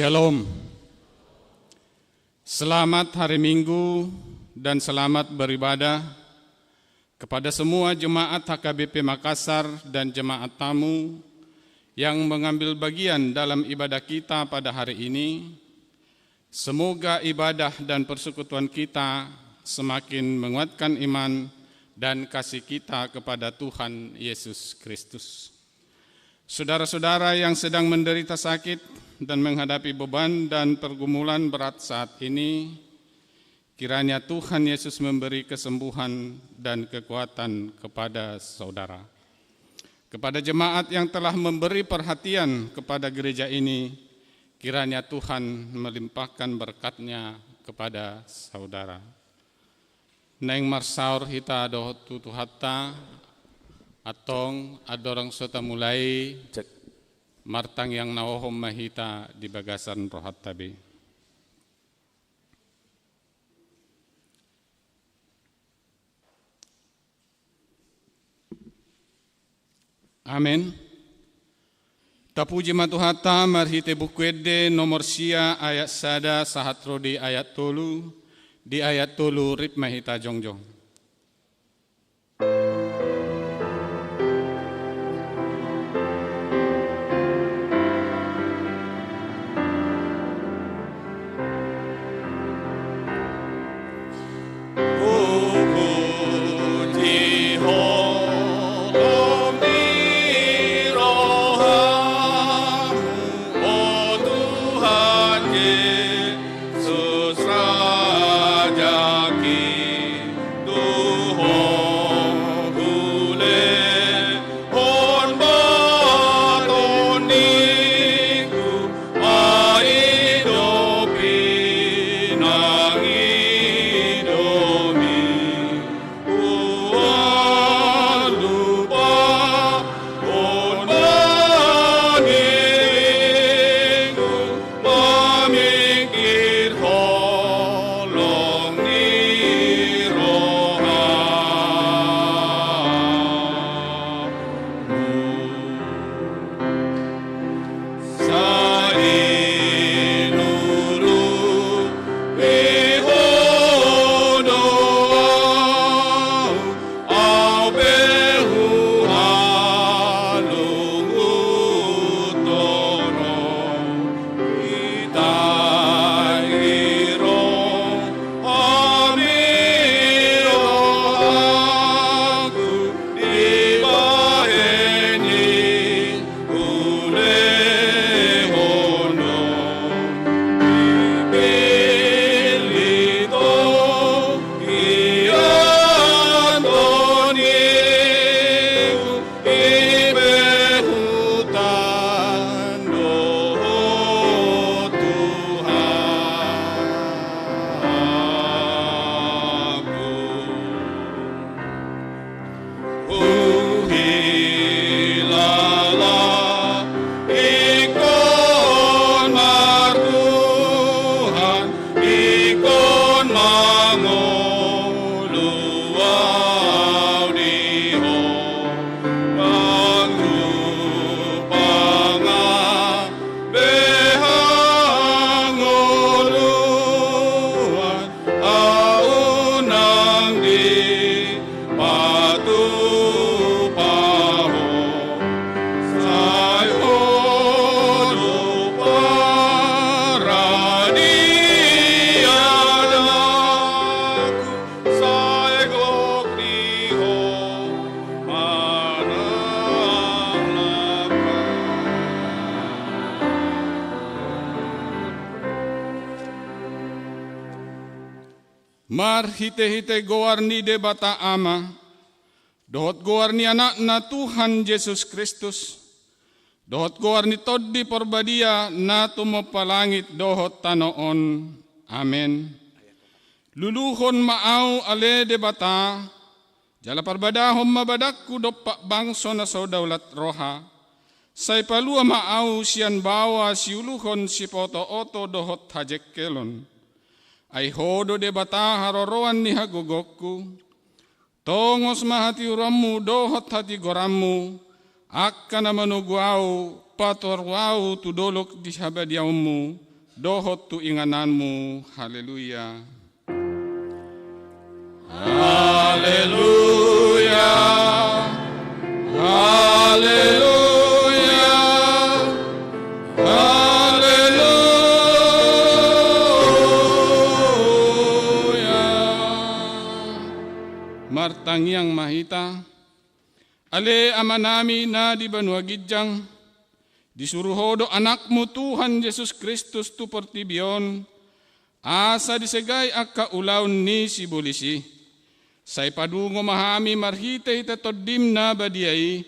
Shalom. Selamat hari Minggu dan selamat beribadah kepada semua jemaat HKBP Makassar dan jemaat tamu yang mengambil bagian dalam ibadah kita pada hari ini. Semoga ibadah dan persekutuan kita semakin menguatkan iman dan kasih kita kepada Tuhan Yesus Kristus. Saudara-saudara yang sedang menderita sakit dan menghadapi beban dan pergumulan berat saat ini, kiranya Tuhan Yesus memberi kesembuhan dan kekuatan kepada saudara. Kepada jemaat yang telah memberi perhatian kepada gereja ini, kiranya Tuhan melimpahkan berkat-Nya kepada saudara. Neng marsaur hita doh tutu hatta atong adorang sota mulai martang yang naohom mahita di bagasan rohat tabi. Amin. Tapuji matuhata marhite bukwede nomor sia ayat sada sahatro di ayat tolu rip mahita jongjong. Mar hite-hite goarni de bata ama, dohot goarni anak na Tuhan Yesus Kristus, dohot goarni toddi porbadia na tumopalangit dohot tanoon. Amen. Luluhon maau ale de bata, jala parbadahom mabadakku dopak bangso na saudaulat roha, say palua maau sian bawa siuluhon si poto-oto dohot hajek kelon. Ay hodo de bata haroroan ni hagogokku, tongos mahati uramu dohot hati goramu, akka na manuguau patorwau tudolok di habadiaumu, dohot tu ingananmu. Haleluya. Haleluya. Haleluya. Haleluya. Martangyang mahita, ale ama nami na di banua gidjang, disuruhodo anakmu Tuhan Yesus Kristus tu portibion, asa disegay akka ulawn ni si bulisi, say padungo mahami marhite hita todim na badiay,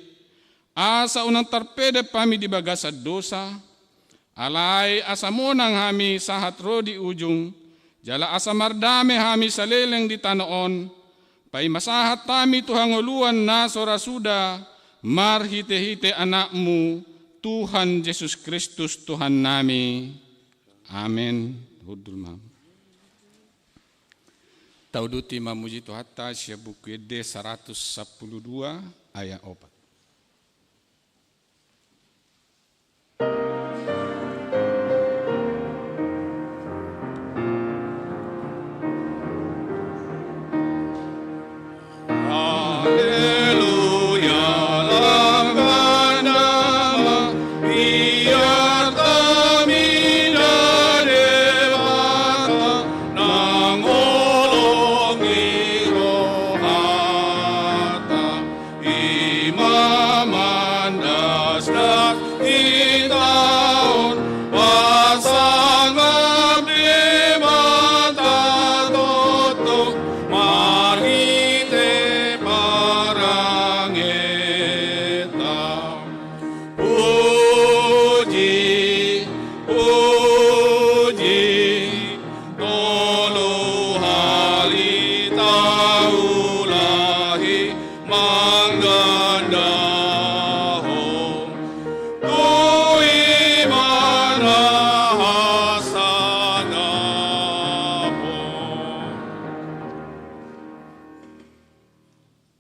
asa unang tarpede pami di bagas at dosa, alay asa monang hami sahat ro di ujung, jala asa mardame hami sa leleng di tanoon, pay masahat tami tuhanguluan na sorasuda, marhite-hite anakmu, Tuhan Yesus Kristus Tuhan nami. Amin. Hudul mam. Tauduti mamuji Tuhata siya buku Ede 112 ayat 4.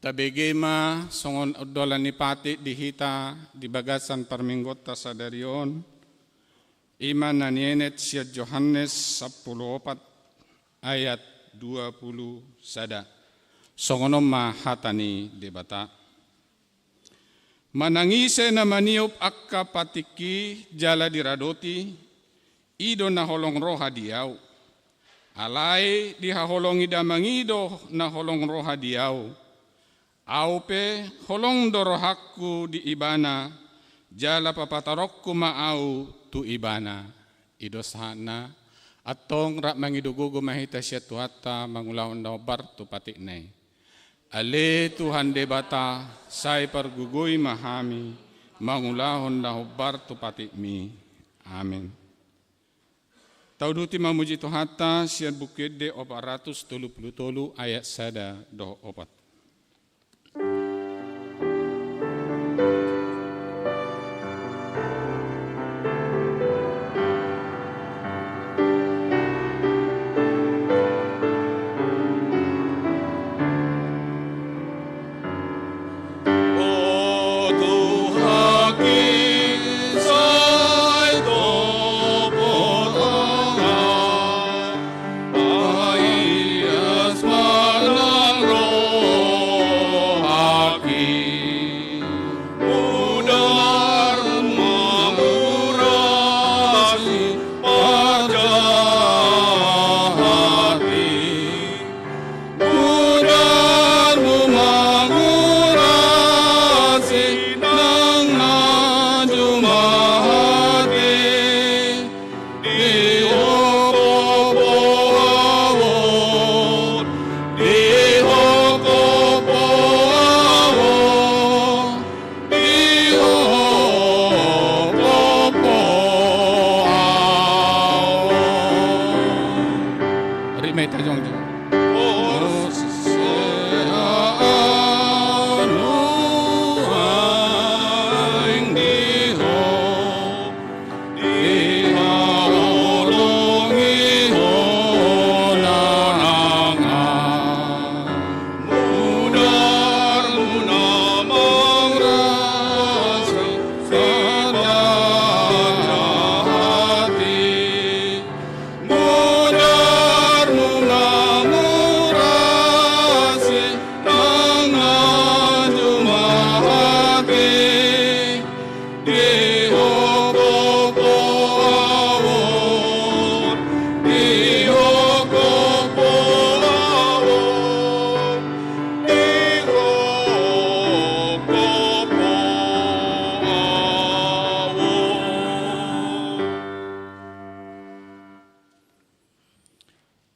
Tabegema songon odolan ni pati dihita di bagasan parminggota sa darion. Iman na nienet siya Johannes 14 ayat 20 sada. Songonom mahatani debata. Manangise na maniop akka patiki jala diradoti, ido na holong roha diyaw. Alay dihaholongi damangido na holong roha diyaw. Aupe holong dorohakku di ibana, jala papatarokku maau tu ibana. Idosana atong rak mangidugugo mahita siya Tuhata mangulahon daw bar tu patiknay. Ale Tuhan debata say pargugoy mahami mangulahon daw bar tu patikmi. Amin. Tauduti mamuji Tuhata siya bukid de 433 ayat sada doh opat.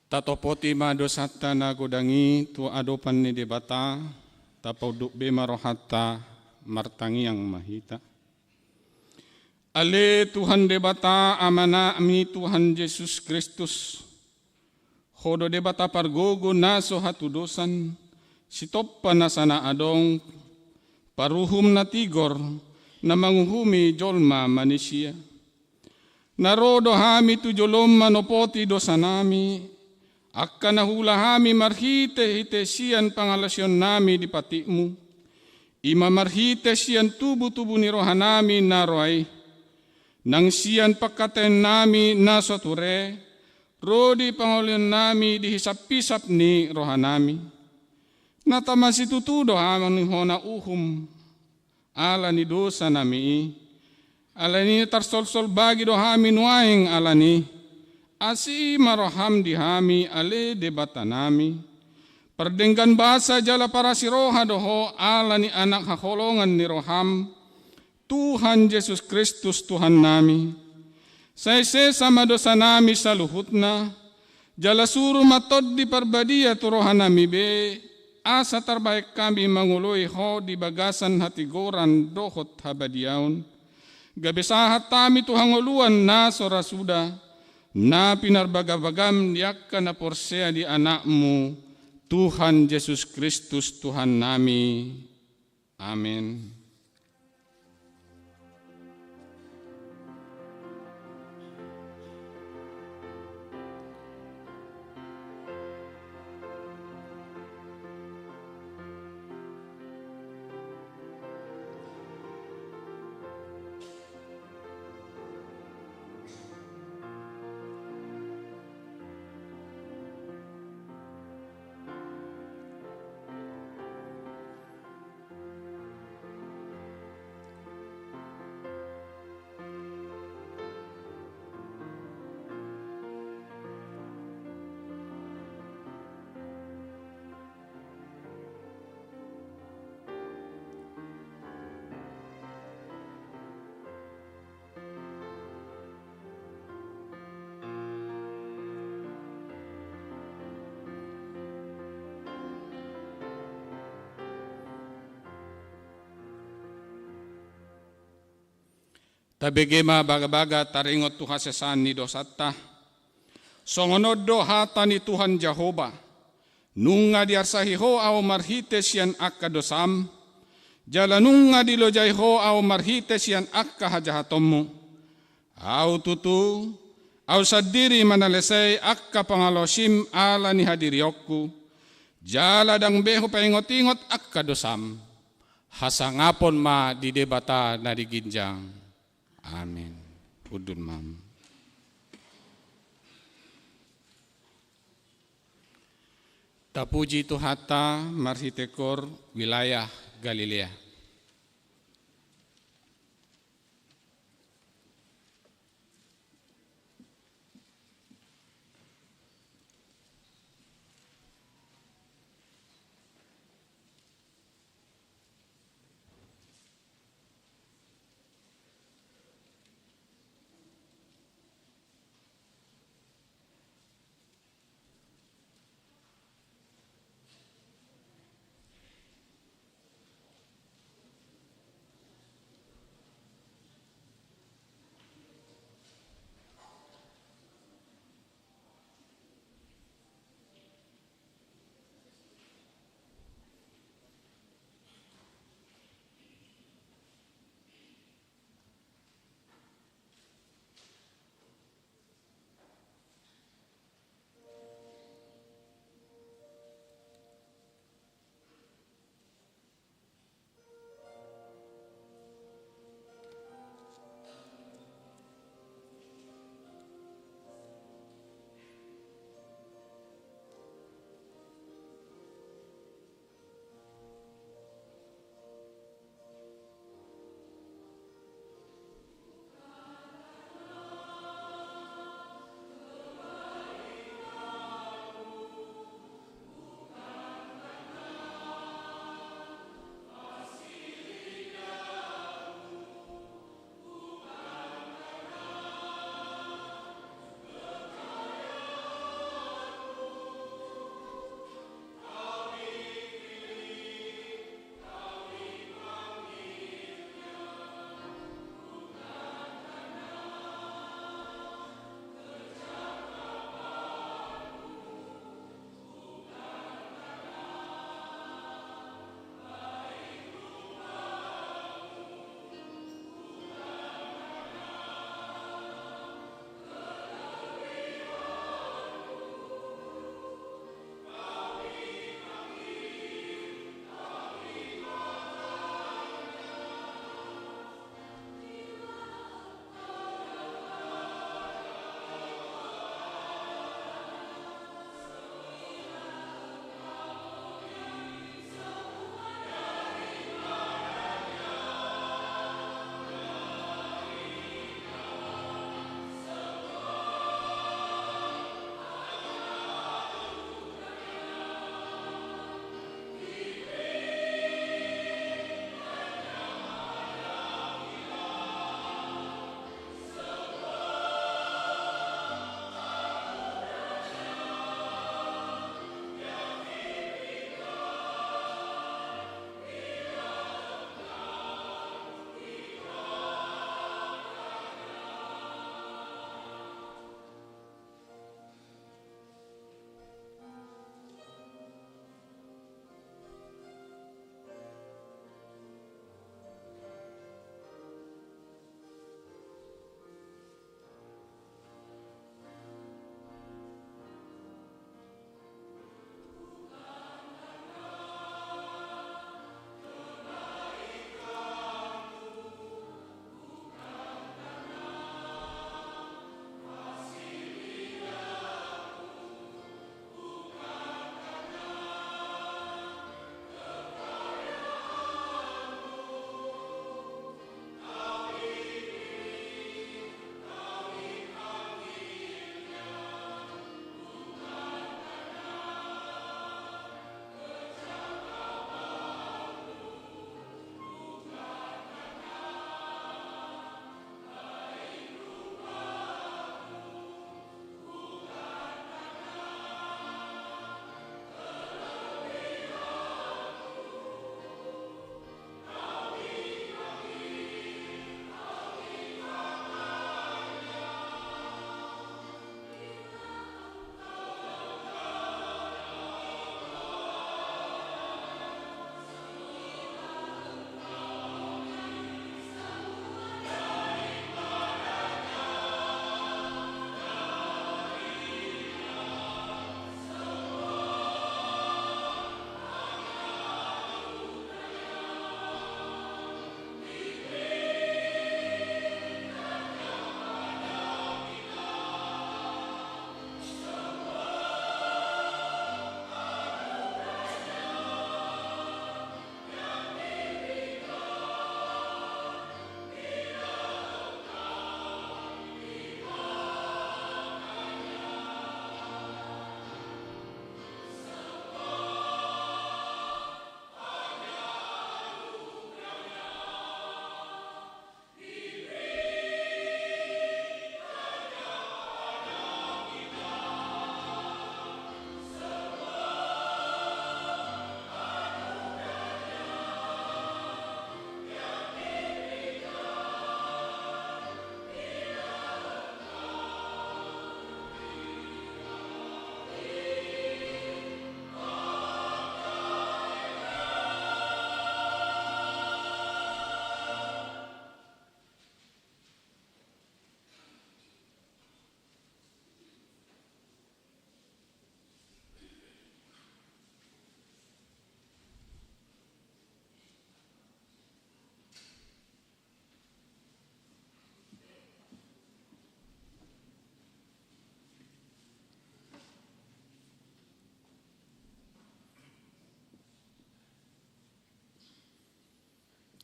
Tatopoti madosata na godangi tu adopan ni debata tapauduk be marohata martangi yang mahita. Ale Tuhan debata amana ami Tuhan Yesus Kristus. Hodo debata pargogo naso hatu dosan sitoppa na sana adong paruhum na tigor na manguhumi jolma manusia. Narodo hami tu jolom manopoti dosa nami. Akka nahula hami marhite hite sian pangalasyon nami di patimu. Ima marhite sian tubuh-tubuh ni rohanami na roay. Nang sian pagkaten nami na soture. Rodi pangolion nami di hisap-pisap ni rohanami. Natamasi tutudo hamang ni hona uhum. Ala ni dosa nami. Ala ni tarsol-sol bagi do hami nuaing ala ni. Asi maroham di hami ale debata nami. Perdenggan bahasa jala para siroha doho ala ni anak hakolongan ni roham. Tuhan Yesus Kristus Tuhan nami. Saise sama dosa nami saluhutna. Jala suruh matod di perbadia tu roha nami be. Asa terbaik kami mangului ho di bagasan hati goran dohot habadiaun. Gabesahat tami Tuhan nguluan na sora sudah. Na pinarbagabagam yakka na porsea di anakmu, Tuhan Yesus Kristus Tuhan nami. Amin. Tabegema baga-baga taringot tu hasesan ni dosata. Songonod do hata ni Tuhan Jehovah. Nunga diarsahi ho au marhite sian akka dosam. Jala nunga dilojai ho au marhite sian akka hajahatommu. Au tutu, au sadiri manalesai akka pangalosim ala ni hadiriyokku. Jala dang beho paingot-ingot akka dosam. Hasangapon ma di debata na diginjang. Amin. Udun mam. Tapuji tu hata marhitekor wilayah Galilea.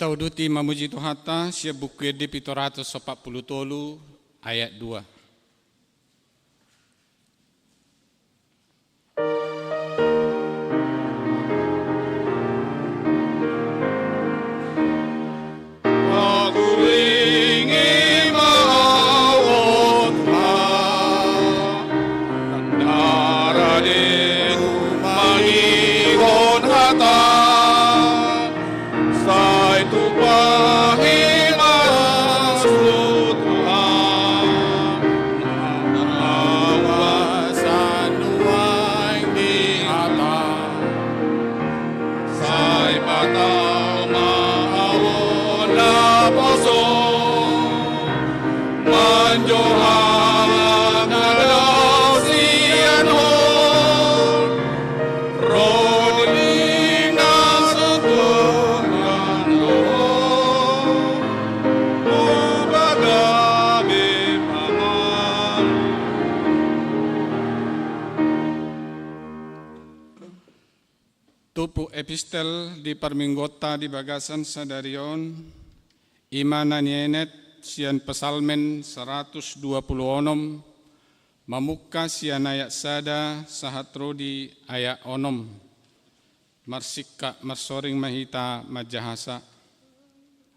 Kita uduti mamuji Tuhata sia buku di Pitoratus 43 ayat 2. Tupu epistel di Parminggota di Bagasan Sadarion, Imana Nienet sian pesalmen 126, Mamuka sian ayat sada sahatro di ayat onom, Marsika marsoring mahita majahasa,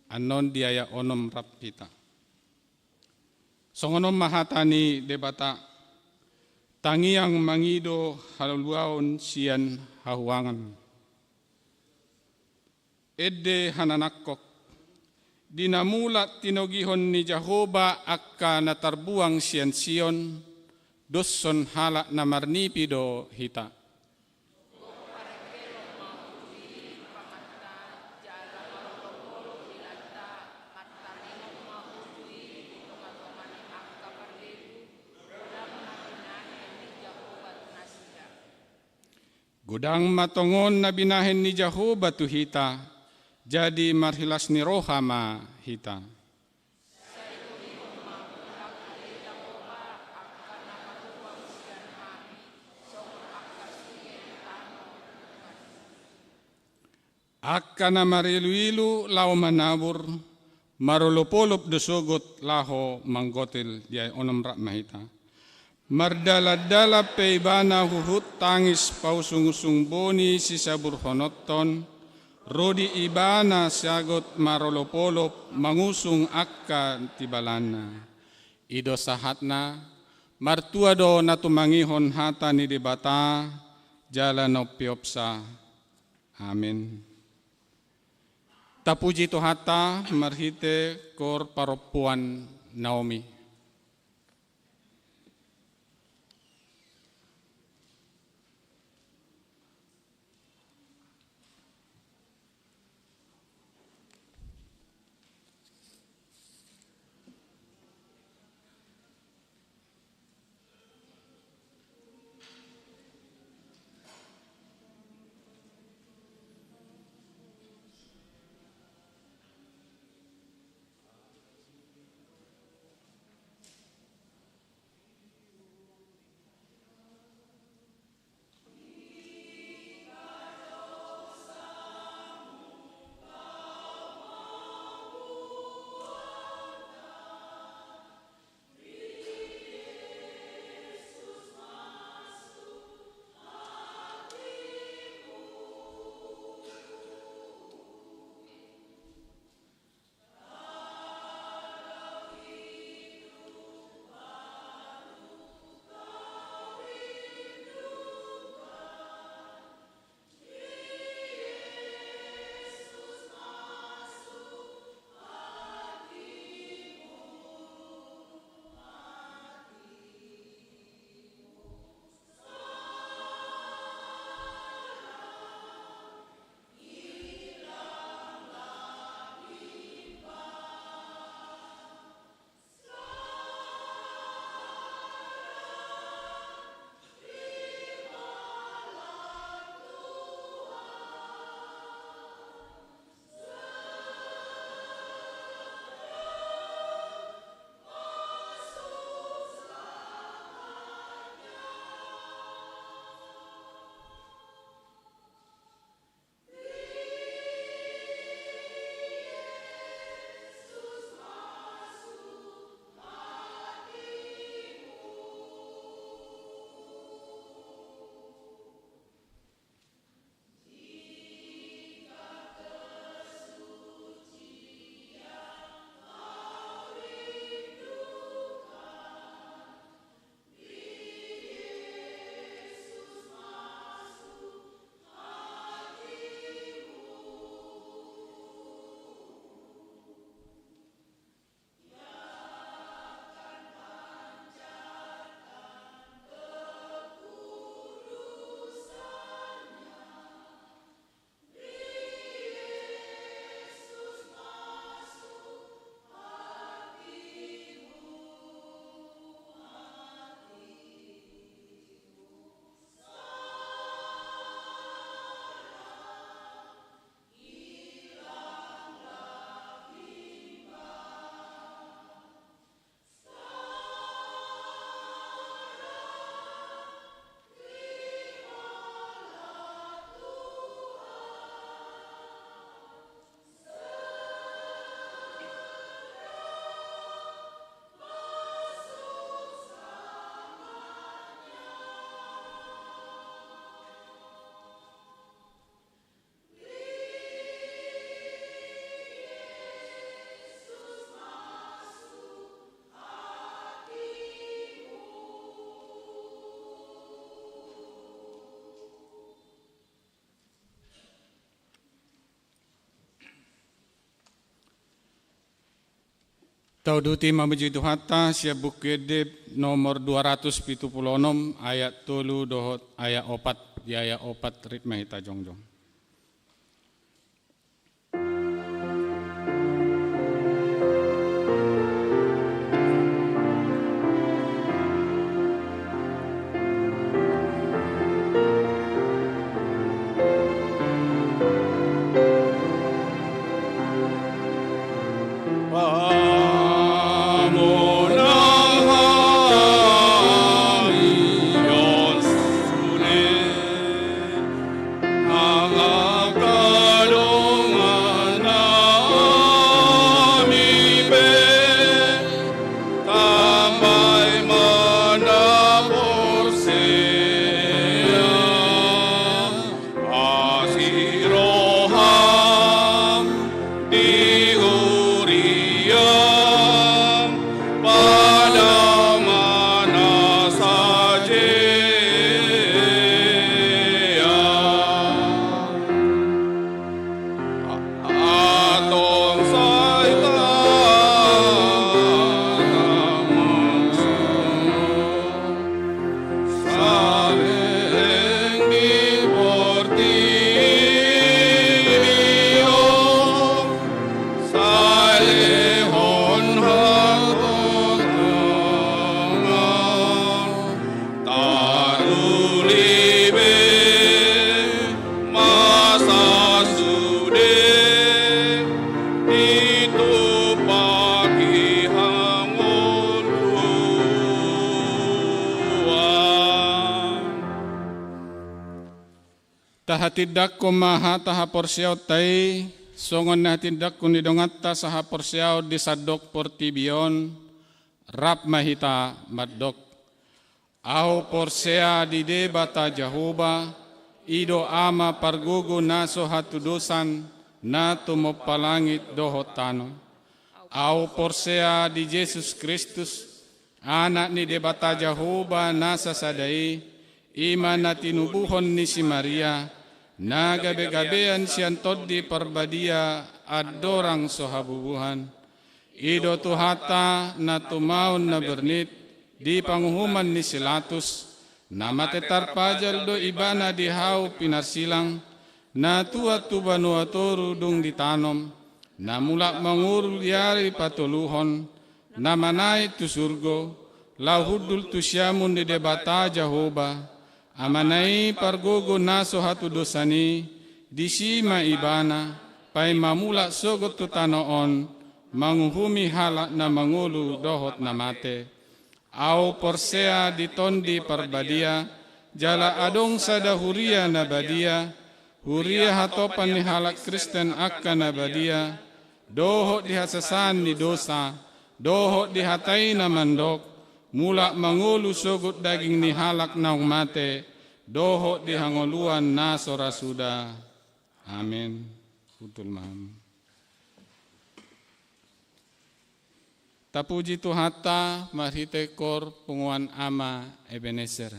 anon di ayat onom rapita. Songonom mahatani debata, tangiang mangido haluluaon sian hahuangan. Ede hananakok, dinamulat tinogihon ni Jehovah akka natarbuang sian Sion, doson halak namarnipido hita. Gudang matongon na binahen ni Jehovah tu hita, jadi marhilas ni rohama hita. Akka na mariluilu lao manabur, marolopolop dosogot laho manggotil jay onom rak mahita. Mardala-dala peibana huhut tangis pausung-usung boni si sabur honoton, rodi ibana siagot marolopolop mangusung akka tibalana. Ido sahatna, martua do natumangihon hata ni debata, jala no piopsa. Amin. Tapuji to hata marhite kor paropuan Naomi. Tauduti mamuji Tuhata siap bukidip nomor 276 ayat 3 dohot ayat 4 di ayat 4 ritme hita jongjong. Tahatidak ko maha taha porsiaw tay songon na tindak ko nidongat ta saha porsiaw di sadok portibion rap mahita madok au porsea di debata jahuba ido ama pargugu naso hatudusan na tumopalangit dohotano au porsea di Jesus Kristus anak ni debata jahuba nasa sadai ima na tinubuhon ni si Maria na gabe-gabean siyan tod di parbadia adorang sohabubuhan ido tuhata na tumaon na bernit di panguhuman ni Silatus na matetar pajal do ibana di hau pinarsilang na tuat tubanu atoru dung ditanom na mulak mangurul yari patuluhon na manay tu surgo lahudul tu syamun di debata Jahoba amanai pargogo naso hatu dosani disima ibana pai mamula sogot tu tanoon manguhumi halak na mangulu dohot na mate au porsea ditondi parbadia jala adong sada huria na badia huria hatopan ni halak Kristen akka na badia dohot dihasasan ni dosa dohot dihatai na mandok mulak mangulu sogut daging ni halak na mate dohot dihangoluan na sorasuda. Amin. Putul maham. Tapuji Tuhata marhitekor punguan ama Ebenezer.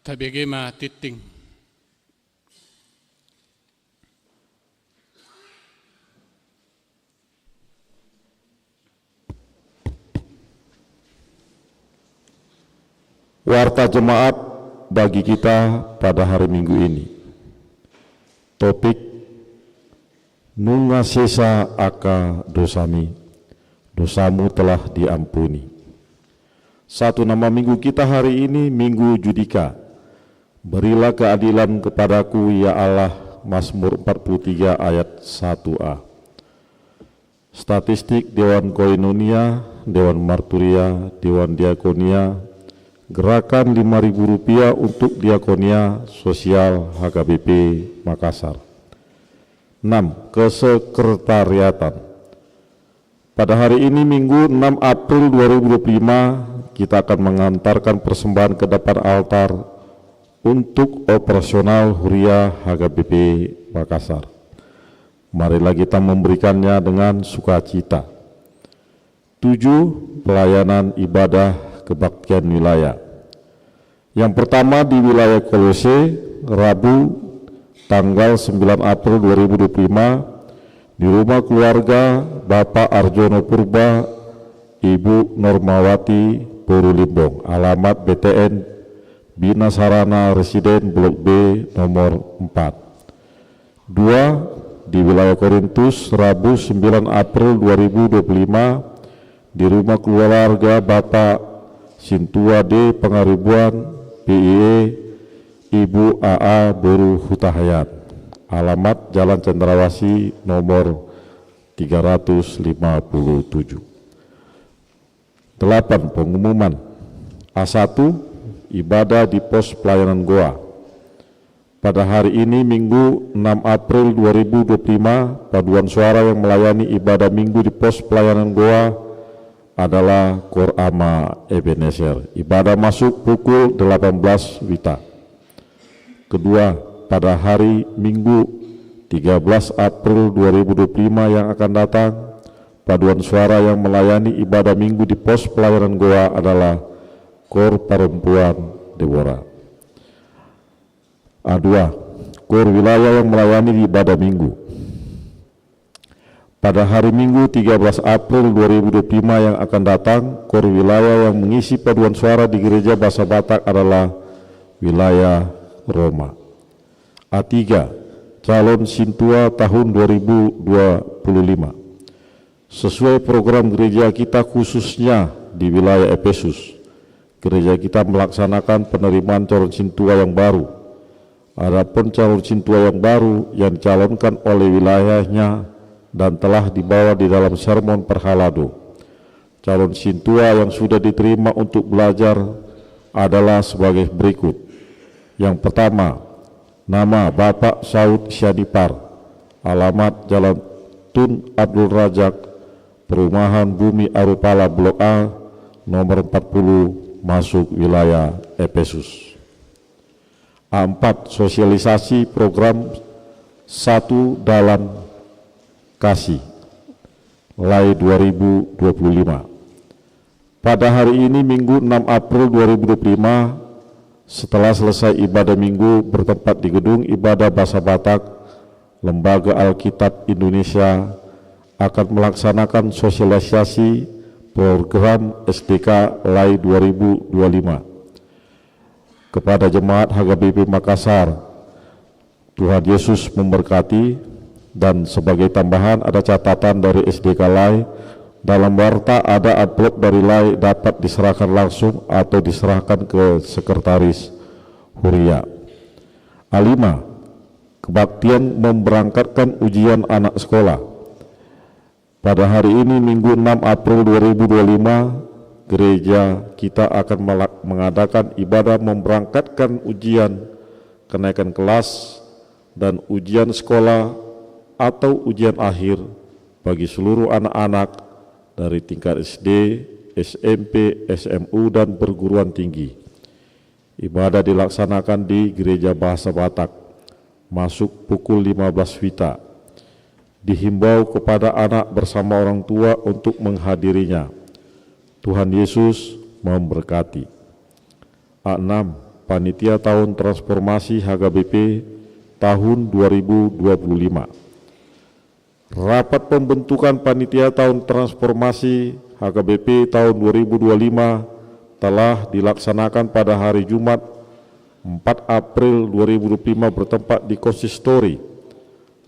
Tabege ma titing. Warta jemaat bagi kita pada hari Minggu ini. Topik Nunga sesa aka dosami, dosamu telah diampuni. Satu nama minggu kita hari ini Minggu Judika. Berilah keadilan kepadaku ya Allah, Mazmur 43 ayat 1a. Statistik Dewan Koinonia, Dewan Marturia, Dewan Diakonia, gerakan Rp5.000 untuk Diakonia Sosial HKBP Makassar. 6. Kesekretariatan. Pada hari ini Minggu 6 April 2025 kita akan mengantarkan persembahan ke depan altar untuk operasional Huria HKBP Makassar. Marilah kita memberikannya dengan sukacita. 7. Pelayanan ibadah kebaktian wilayah. Yang pertama di wilayah Kolose, Rabu tanggal 9 April 2025 di rumah keluarga Bapak Arjono Purba, Ibu Normawati Porulimbong, alamat BTN Bina Sarana Residen Blok B nomor 4. 2. Di wilayah Korintus, Rabu 9 April 2025 di rumah keluarga Bapak Sintua D Pangaribuan PIE Ibu AA Boru Hutahayat, alamat Jalan Cendrawasih nomor 357. 8. Pengumuman. A1. Ibadah di pos pelayanan Goa. Pada hari ini Minggu 6 April 2025, paduan suara yang melayani ibadah Minggu di pos pelayanan Goa adalah Kor Ama Ebenezer. Ibadah masuk pukul 18 WITA. Kedua, pada hari Minggu 13 April 2025 yang akan datang, paduan suara yang melayani ibadah Minggu di pos pelayanan Goa adalah Kor Perempuan Deborah. A2. Kor wilayah yang melayani ibadah Minggu. Pada hari Minggu 13 April 2025 yang akan datang, Kor wilayah yang mengisi paduan suara di Gereja Bahasa Batak adalah wilayah Roma. A3. Calon Sintua tahun 2025. Sesuai program gereja kita khususnya di wilayah Efesus, gereja kita melaksanakan penerimaan calon Sintua yang baru. Adapun calon Sintua yang baru yang dicalonkan oleh wilayahnya dan telah dibawa di dalam sermon perhalado. Calon Sintua yang sudah diterima untuk belajar adalah sebagai berikut. Yang pertama, nama Bapak Saud Syadipar, alamat Jalan Tun Abdul Rajak, Perumahan Bumi Arupala Blok A, nomor 40, masuk wilayah Efesus. A4. Sosialisasi program 1 dalam kasih LAI 2025. Pada hari ini Minggu 6 April 2025, setelah selesai ibadah Minggu bertempat di Gedung Ibadah Bahasa Batak, Lembaga Alkitab Indonesia akan melaksanakan sosialisasi program SDK LAI 2025 kepada jemaat HKBP Makassar. Tuhan Yesus memberkati. Dan sebagai tambahan ada catatan dari SDK LAI, dalam warta ada amplop dari LAI dapat diserahkan langsung atau diserahkan ke sekretaris Huria. A5. Kebaktian memberangkatkan ujian anak sekolah. Pada hari ini Minggu 6 April 2025, gereja kita akan mengadakan ibadah memberangkatkan ujian kenaikan kelas dan ujian sekolah atau ujian akhir bagi seluruh anak-anak dari tingkat SD, SMP, SMU, dan perguruan tinggi. Ibadah dilaksanakan di Gereja Bahasa Batak, masuk pukul 15 WITA. Dihimbau kepada anak bersama orang tua untuk menghadirinya. Tuhan Yesus memberkati. A6. Panitia Tahun Transformasi HKBP tahun 2025. Rapat pembentukan Panitia Tahun Transformasi HKBP tahun 2025 telah dilaksanakan pada hari Jumat 4 April 2025 bertempat di Konsistori.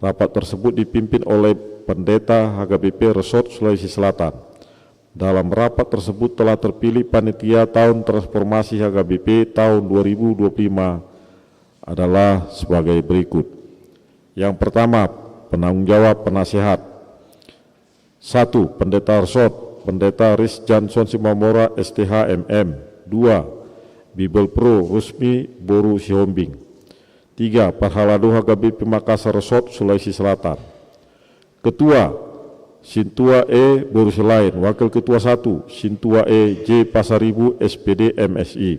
Rapat tersebut dipimpin oleh Pendeta HKBP Resort Sulawesi Selatan. Dalam rapat tersebut telah terpilih Panitia Tahun Transformasi HKBP tahun 2025 adalah sebagai berikut. Yang pertama, penanggung jawab penasehat. 1. Pendeta Resort, Pendeta Riz Johnson Simamora STH MM. 2. Bible Pro Rusmi Boru Sihombing. 3. Parhalado HKBP Makassar Resort Sulawesi Selatan. Ketua Sintua E Boru Selain. Wakil Ketua 1 Sintua E J Pasaribu SPD MSI.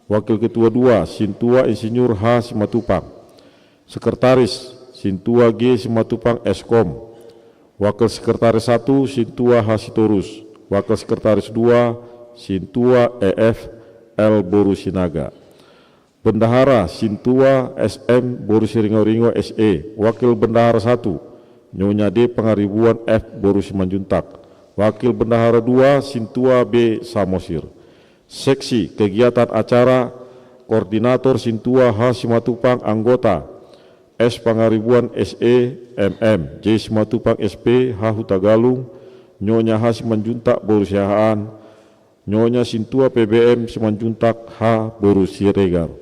Wakil Ketua 2 Sintua Insinyur H Simatupang. Sekretaris Sintua G Simatupang Eskom. Wakil Sekretaris 1 Sintua H Sitorus. Wakil Sekretaris 2 Sintua EF L Boru Sinaga. Bendahara Sintua SM Boru Siringo-Ringo SE. Wakil Bendahara 1 Nyonya D Pangaribuan F Boru Simanjuntak. Wakil Bendahara 2 Sintua B Samosir. Seksi kegiatan acara Koordinator Sintua H Simatupang Anggota S Pangaribuan SE MM J Simatupang SP H Hutagalung. Nyonya H Simanjuntak Boru Siahaan. Nyonya Sintua PBM Simanjuntak H Boru Siregar.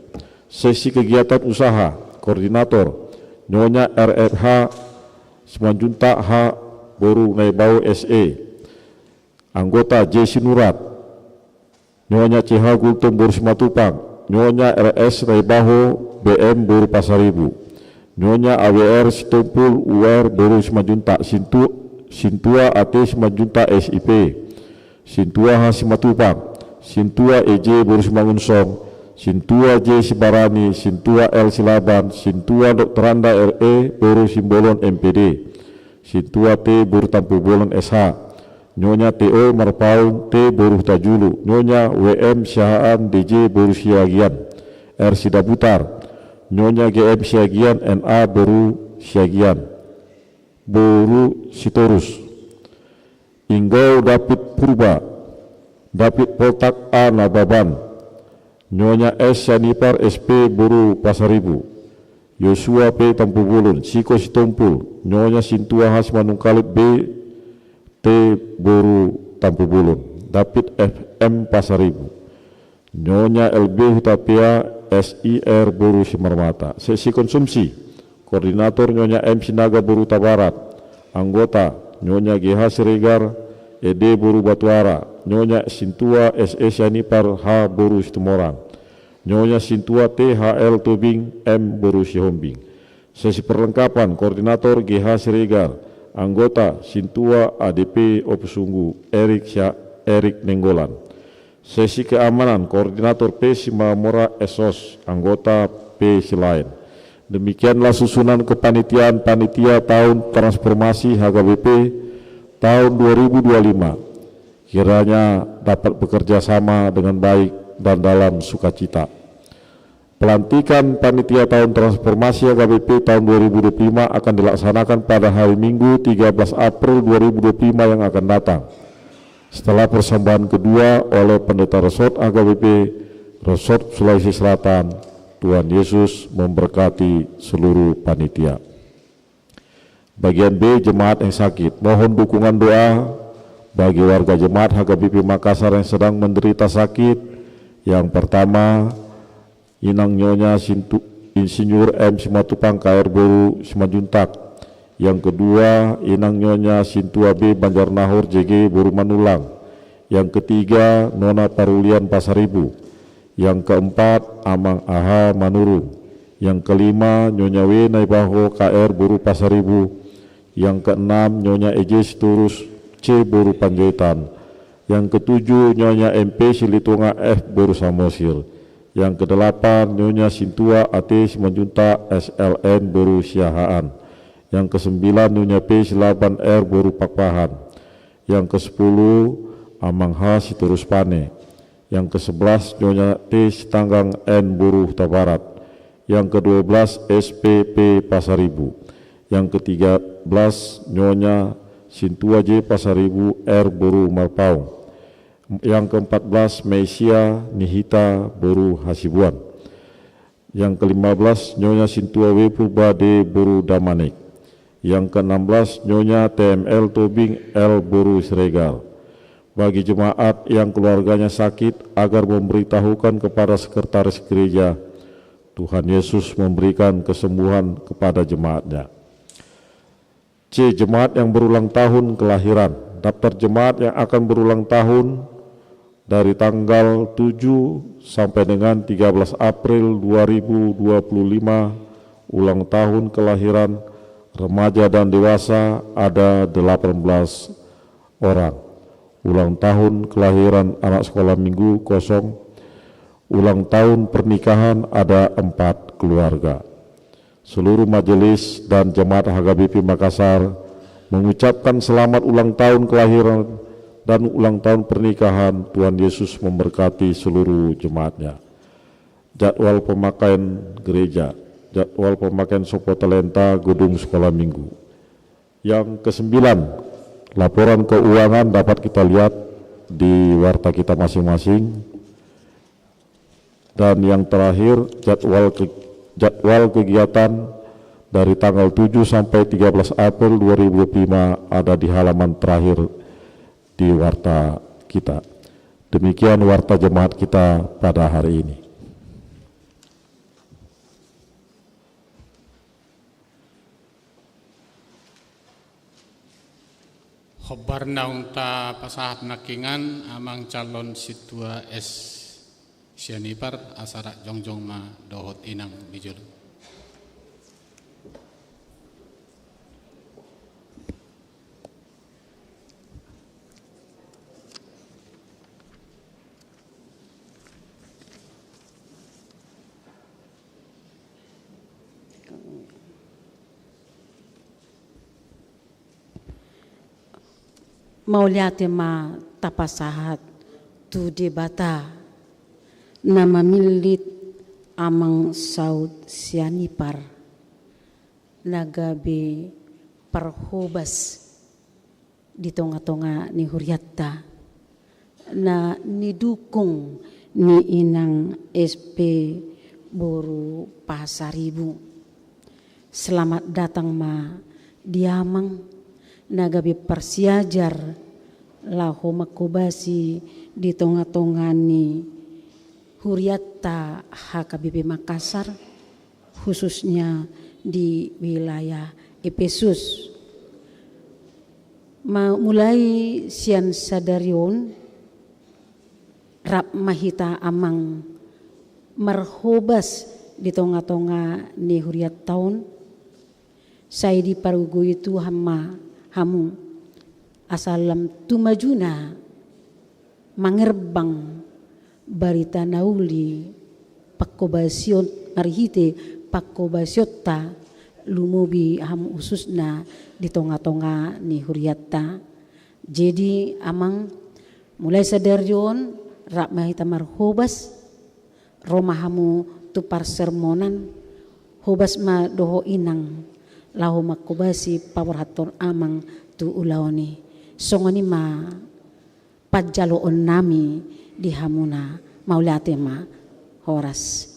Sesi kegiatan usaha Koordinator Nyonya RFH Simanjuntak H Boru Naibau SE. Anggota J Sinurat Nyonya CH Gultom Boru Simatupang. Nyonya RS Naibaho BM Boru Pasaribu. Nyonya AWR Sitompul UR Boru Simanjuntak. Sintua AT Simanjuntak SIP. Sintua H Simatupang. Sintua EJ Boru Simangunsong. Sintua J Sibarani. Sintua L Silaban. Sintua Dr. Anda RE Boru Simbolon MPD. Sintua T Boru Tampu Bolon SH. Nyonya TO Marpaung T Boru Tajulu. Nyonya WM Syahaan DJ Boru Siagian R Sidaputar. Nyonya GM Siagian NA Boru Siagian Boru Sitorus. Inggau David Purba. David Poltak A Nababan. Nyonya S Sanipar SP Boru Pasaribu. Yosua P Tampu Bolon. Siko Sitompul. Nyonya Sintua H Manungkalit B T Boru Tampu Bulun. David FM Pasaribu. Nyonya LB Hutapia SIR Boru Simarmata. Sesi konsumsi Koordinator Nyonya M Sinaga Boru Tabarat. Anggota Nyonya GH Siregar ED Boru Batuara. Nyonya Sintua SE Sianipar H Boru Situmorang. Nyonya Sintua THL Tobing M Boru Sihombing. Sesi perlengkapan Koordinator GH Siregar. Anggota Sintua ADP Opsunggu Erik Nenggolan. Sesi keamanan Koordinator P Simamora Esos. Anggota P Silain. Demikianlah susunan kepanitiaan Panitia Tahun Transformasi HKBP tahun 2025. Kiranya dapat bekerja sama dengan baik dan dalam sukacita. Pelantikan Panitia Tahun Transformasi HKBP tahun 2025 akan dilaksanakan pada hari Minggu 13 April 2025 yang akan datang. Setelah persembahan kedua oleh Pendeta Resort HKBP Resort Sulawesi Selatan, Tuhan Yesus memberkati seluruh panitia. Bagian B, jemaat yang sakit. Mohon dukungan doa bagi warga jemaat HKBP Makassar yang sedang menderita sakit. Yang pertama, Inang Nyonya Insinyur M Simatupang KR Boru Simanjuntak. Yang kedua, Inang Nyonya Sintua B Banjarnahor JG Boru Manulang. Yang ketiga, Nona Parulian Pasaribu. Yang keempat, Amang AH Manurung. Yang kelima, Nyonya W Naibaho KR Boru Pasaribu. Yang keenam, Nyonya EJ Siturus C Boru Panjaitan. Yang ketujuh, Nyonya MP Silitunga F Boru Samosir. Yang kedelapan, Nyonya Sintua AT Simanjunta SLN Boru Siahaan. Yang kesembilan, Nyonya P Silaban R Boru Pakpahan. Yang kesepuluh, Amang H Siturus Pane. Yang ke-11 Nyonya T. Sitanggang N. Buruh Tabarat. Yang ke-12 SPP Pasaribu. Yang ke-13 Nyonya Sintua J. Pasaribu R. Buruh Marpaung. Yang ke-14 Mesia Nihita Buruh Hasibuan. Yang ke-15 Nyonya Sintua W. Purba D. Buruh Damanik. Yang ke-16 Nyonya TML Tobing L. Buruh Sregal. Bagi jemaat yang keluarganya sakit agar memberitahukan kepada sekretaris gereja, Tuhan Yesus memberikan kesembuhan kepada jemaatnya. C. Jemaat yang berulang tahun kelahiran. Daftar jemaat yang akan berulang tahun dari tanggal 7 sampai dengan 13 April 2025, ulang tahun kelahiran remaja dan dewasa ada 18 orang. Ulang tahun kelahiran anak sekolah minggu kosong. Ulang tahun pernikahan ada 4 keluarga. Seluruh majelis dan jemaat HKBP Makassar mengucapkan selamat ulang tahun kelahiran dan ulang tahun pernikahan. Tuhan Yesus memberkati seluruh jemaatnya. Jadwal pemakaian gereja. Jadwal pemakaian Sopo Talenta Gedung Sekolah Minggu. Yang ke-9, laporan keuangan dapat kita lihat di warta kita masing-masing. Dan yang terakhir jadwal kegiatan dari tanggal 7 sampai 13 April 2025 ada di halaman terakhir di warta kita. Demikian warta jemaat kita pada hari ini. Khobar naungta pasahat nakingan amang calon situa S sianipar asara jongjong ma dohot inang bijul. Mauliate ma tapasahat tu debata nama milit amang saud sianipar nagabe parhobas di tonga-tonga ni Huriatta na nidukung ni inang SP Boru Pasaribu. Selamat datang ma diamang nagabi persiajar laho makubasi di tonga-tongani Huriatta HKBP Makassar, khususnya di wilayah Efesus. Mulai sian sadarion rap mahita amang marhobas di tonga-tonga ni Huriattaun saya di parugu itu hamu asalam tumajuna mangerbang barita nauli pakkobasion marihite pakkobasiotta lumubi hamu ususna di tonga-tonga ni Huriatta. Jadi amang mulai sadarion rak mahita marhobas roma hamu tu parsermonan hobas ma doho inang lahu makubasi pawarhaton amang tu ulaoni songoni ma pajaloon nami di hamuna maulate ma horas.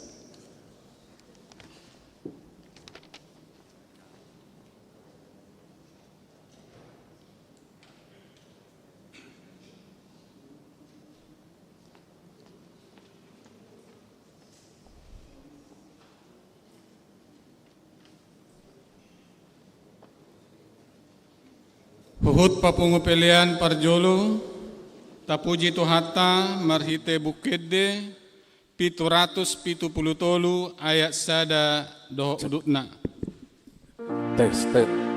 Huhut papungu pelian parjolo tapuji tuhata marhite bukede 770 ayat sada doho udutna. Tes. Hallelujah.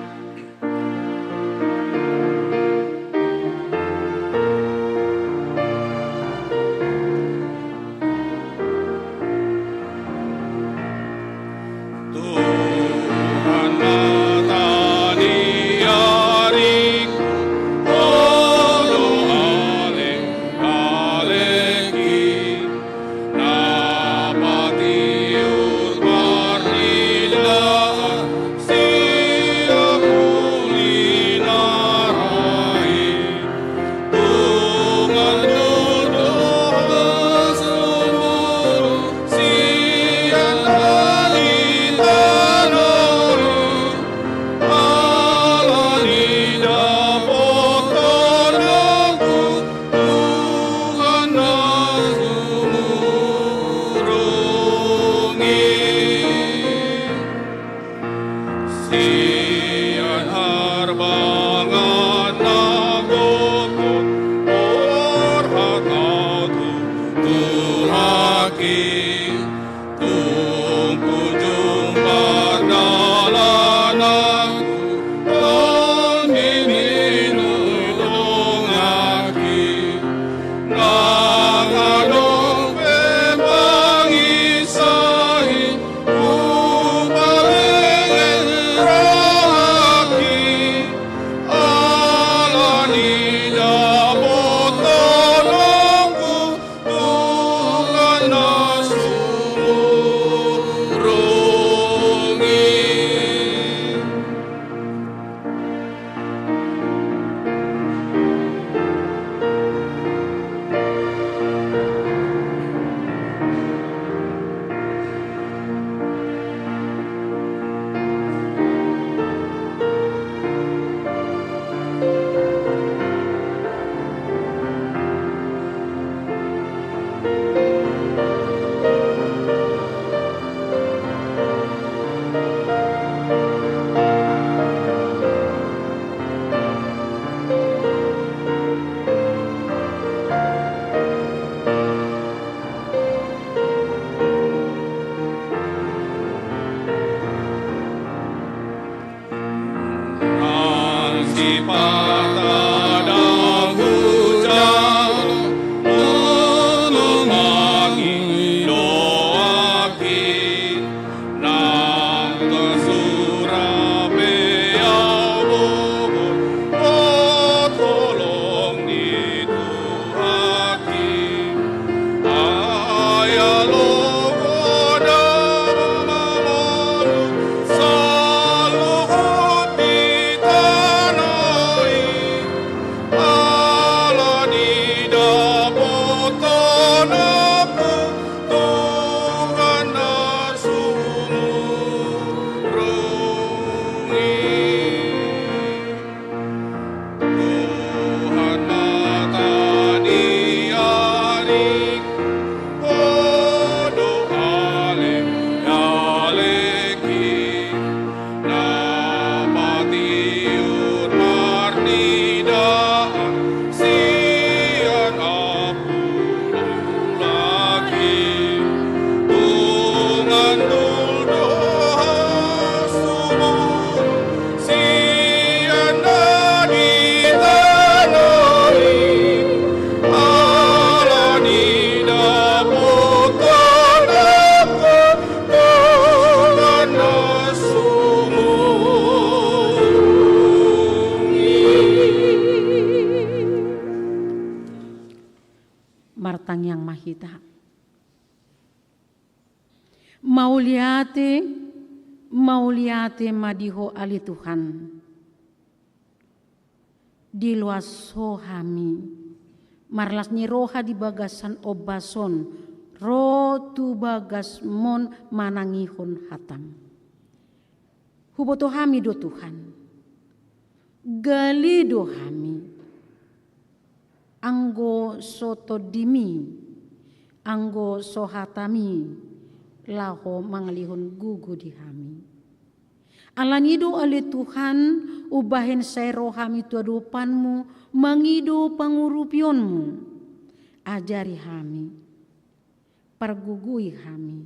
Martang yang mahita. Mauliate madiho ali Tuhan. Di luaso hami. Marlas ni roha di bagasan obason. Rotu bagas mon manangihon hatam. Huboto hami do Tuhan. Galido hami. Anggo soto dimi, anggo sohatami, laho mangalihon gugu di hami. Alanido ale Tuhan, ubahin say rohami tuadupanmu, mangido pangurupionmu. Ajari hami, pargugui hami,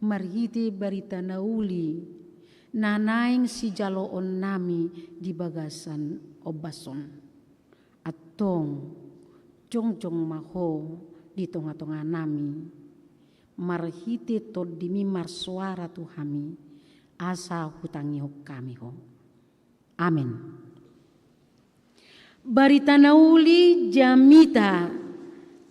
marhiti barita nauli, nanaing si jaloon nami di bagasan obason. Atong jong maho di tonga-tonga nami marhiti tod dimi marsuara tu hami asa hutangi kami ho. Amin. Barita nauli jamita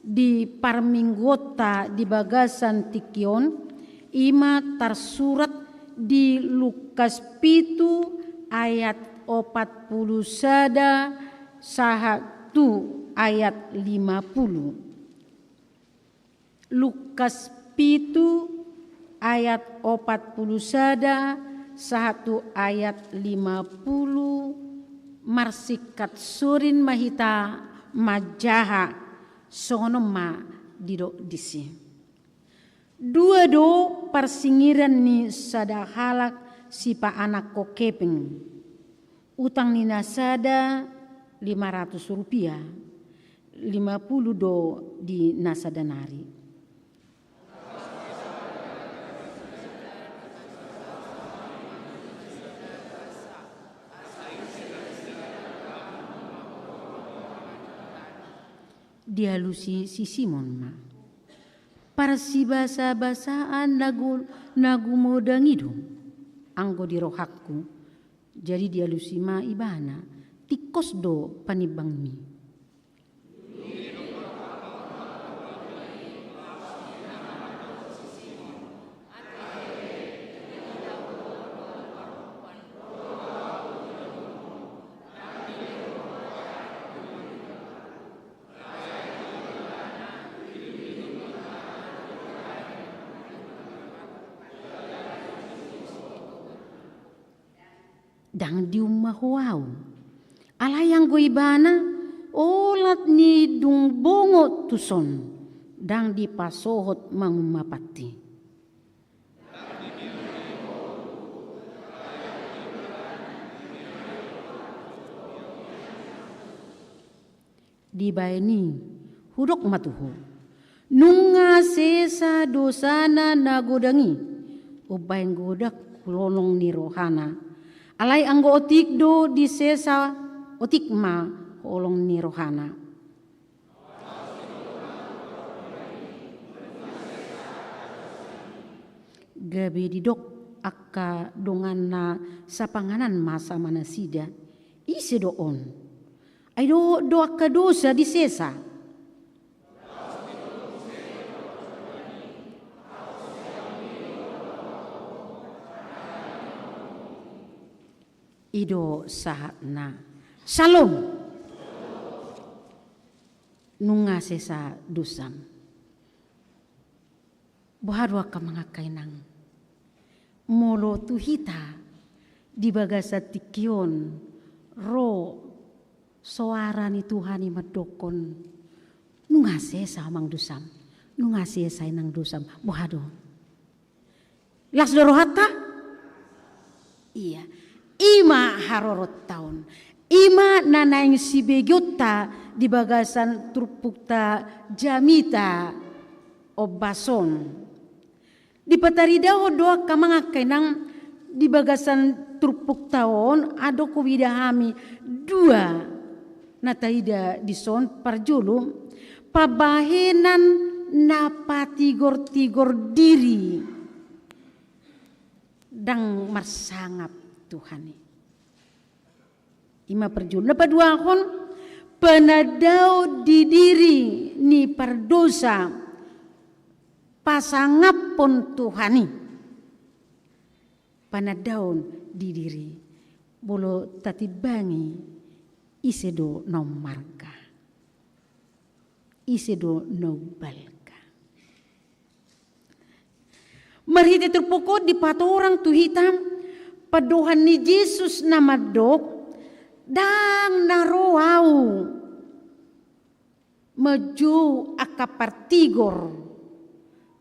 di parminggota di bagasan tikion ima tersurat di Lukas 7 ayat 40 sada sahatu ayat 50. Lukas 7 ayat 40 sada sahatu ayat 50 marsikat surin mahita majaha sonoma dido disi. Dua do persingiran ni sadahalak sipa anak kokepeng. Utang ni nasada 500 rupiah, 50 do di nasadanari. dihalusi si Simon ma. Para si basa-basaan nagu modang itu anggo di rohakku jadi dihalusi ma ibana tikos do panibang mi. Dang di umahuaw. Alayang go ibana, olat ni dung bongo tuson. Dang di pasohot mangumapati. Di bayani, hudok matuho. Nunga sesa dosana nagodangi. Ubayang godak kulonong ni rohana. Alay anggo otik do di sesa otik ma olong ni rohana. Gabi didok akka dongan na sa panganan masa manasida. Isi doon. Ay do akka dosa di sesa. Ido sahat na salom nunga sesa dusam buharwa ka mga kainang molo tuhita di bagasa tikyon ro suara ni Tuhan ni madokon nunga sesa mang dusam nunga sesa nang dusam buhado las dorohata iya ima harorot taon. Ima nanaing si begota di bagasan trupukta jamita o bason. Di pataridaw doa ka mga kainang di bagasan trupuk taon ado ko widahami dua nataida di son parjulum pabahenan na patigor-tigor diri dang marsangap Tuhan. Ima perjul napadua kon penadaw di diri ni perdosa pasangapon Tuhani panadaon di diri bolo tatibangi isedo nomarga isedo nobalka marhiti terpokot di patorang tu hitam paduhan ni Jesus na madok dang naruaw maju akapartigor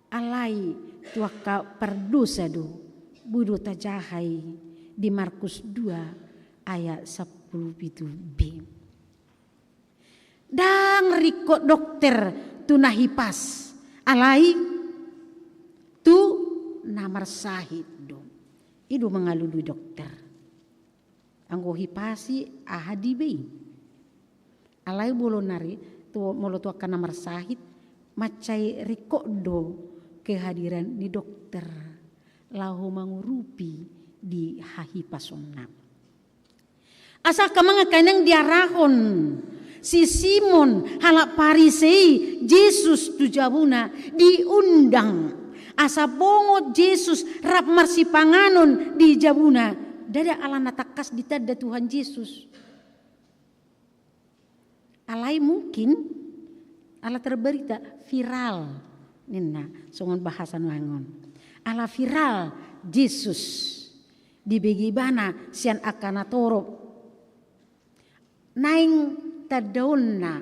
alay tuaka perdosa do budo tajahay di Markus 2 ayat 10b dang riko dokter tu nahipas alay tu namar sahid do idu mangalului dokter anggo hipasi ahadi bei alay bolo nari tu molo tu akan namar sahid macai riko do kehadiran ni dokter lahu mangurupi di hahipasonna asal ka mga kanang diarahon si Simon halak Parisei Jesus tu jabuna diundang asa bongot Jesus rap marsi panganon di jabuna dada ala natakas ditada Tuhan Yesus alay mungkin ala terberita viral nina songon bahasan wangon ala viral Yesus di begibana sian akanatoro naing tadaonna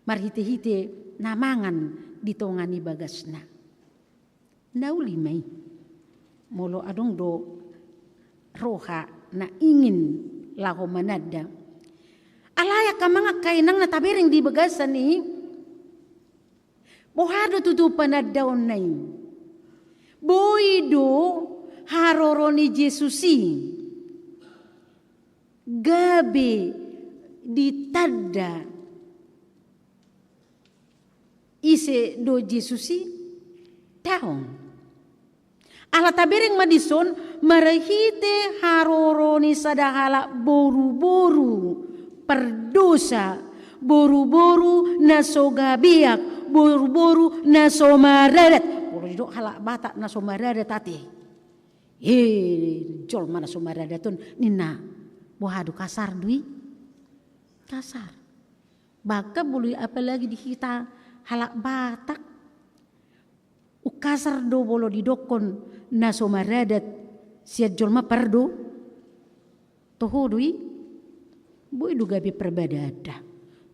marhite-hite namangan di tongani bagasna nauli may molo adong do roha na ingin lako manada alaya ka mga kainang natabering di bagasan ni bohado tutupan na daon na boydo haroro ni Jesusi gabi ditada ise do Jesusi taong. Ala tabereng madison marahite haroroni sadahala boru-boru perdosa, boru-boru nasogabiak, boru-boru nasomaradat. Kalau didok halak batak nasomaradat tati. Jol mana somaradatun nina bohadu kasar dui. Kasar. Baka boleh apalagi di kita halak batak. Ukasar do bolo didokon nasomaradat siat jolma pardo. Toho dui. Bui du gabi perbedada.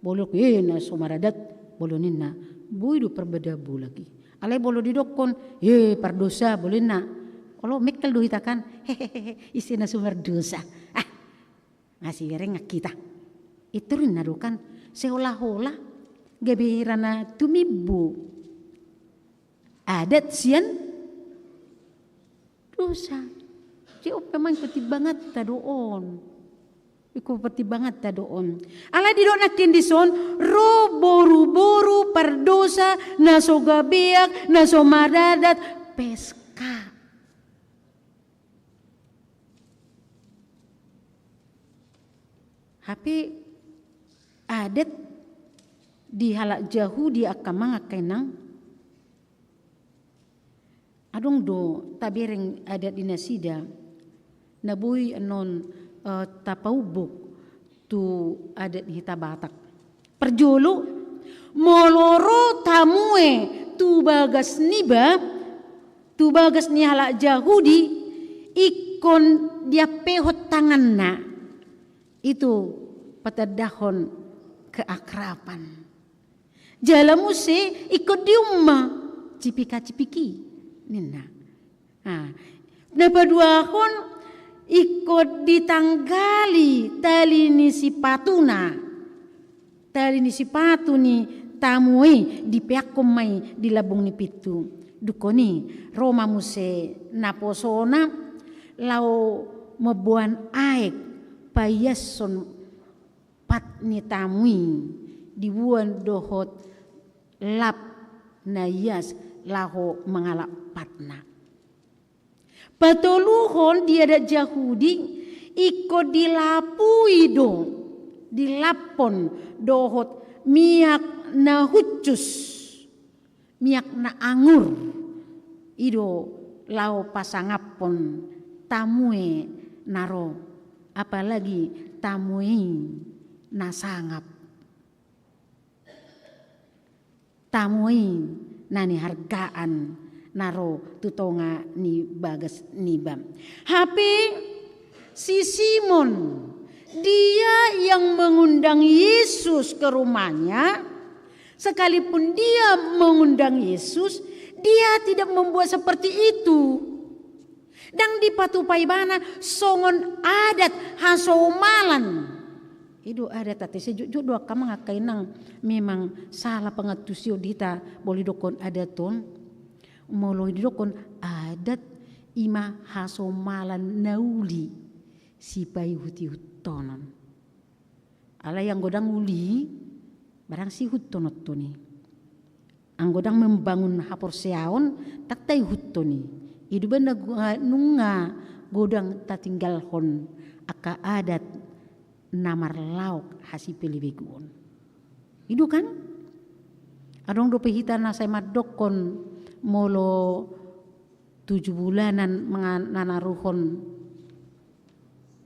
Bolo nasomaradat bolo nina. Bui du perbeda bu lagi. Alai bolo didokon pardosa boleh na. Kalau mekel do hitakan isi nasumar dosa. Masih rengak kita. Itu rin narukan seolah-olah gabirana tumibu adat sian dosa. Jadi memang peti banget tadoon. Iku peti banget tadoon. Ala didok nakin dison ro boru-boru pardosa nasogabeak nasomaradat peska. Tapi adat di halak jauh di akamang akainang adong do tabereng adat di nasida nabui anon tapaubuk tu adat hita Batak perjolo moloro tamue tu bagas niba tu bagas ni halak Jahudi ikon dia pehot tangan na itu patadahon keakraban. Jalamu se ikut di umma cipika-cipiki nina. Napaduahon ikut ditanggali tali ni sipatuna. Tali ni sipatuni tamui di piakomai di labung ni pitu. Dukoni Roma muse naposona lau mebuan aek payason pat ni tamui dibuan dohot lap nayas laho mengalap patna. Patoluhon dia ada Yahudi ikut dilapui dong dilapon dohot miak na hucus miak na angur ido lao pasangapon tamue naro apalagi tamui nasangap tamui nani hargaan naro tutonga ni bagas nibam. Hape si Simon dia yang mengundang Yesus ke rumahnya, sekalipun dia mengundang Yesus, dia tidak membuat seperti itu. Dan dipatupai bana songon adat hasomalan. Itu adat tadi sejujur dua kamang akainang memang salah pengatusio dita boleh dokon adaton. Molo dokon adat ima hasomalan nauli si bayi huti hutonon. Ala yang godang uli barang si hutonot toni. Ang godang membangun hapor seaon tak tay hutoni. Idu benda nunga godang tatinggal hon aka adat namar lauk hasi pelibegun. Idu kan? Adong do pehitan nasay madokon molo 7 bulanan nanaruhon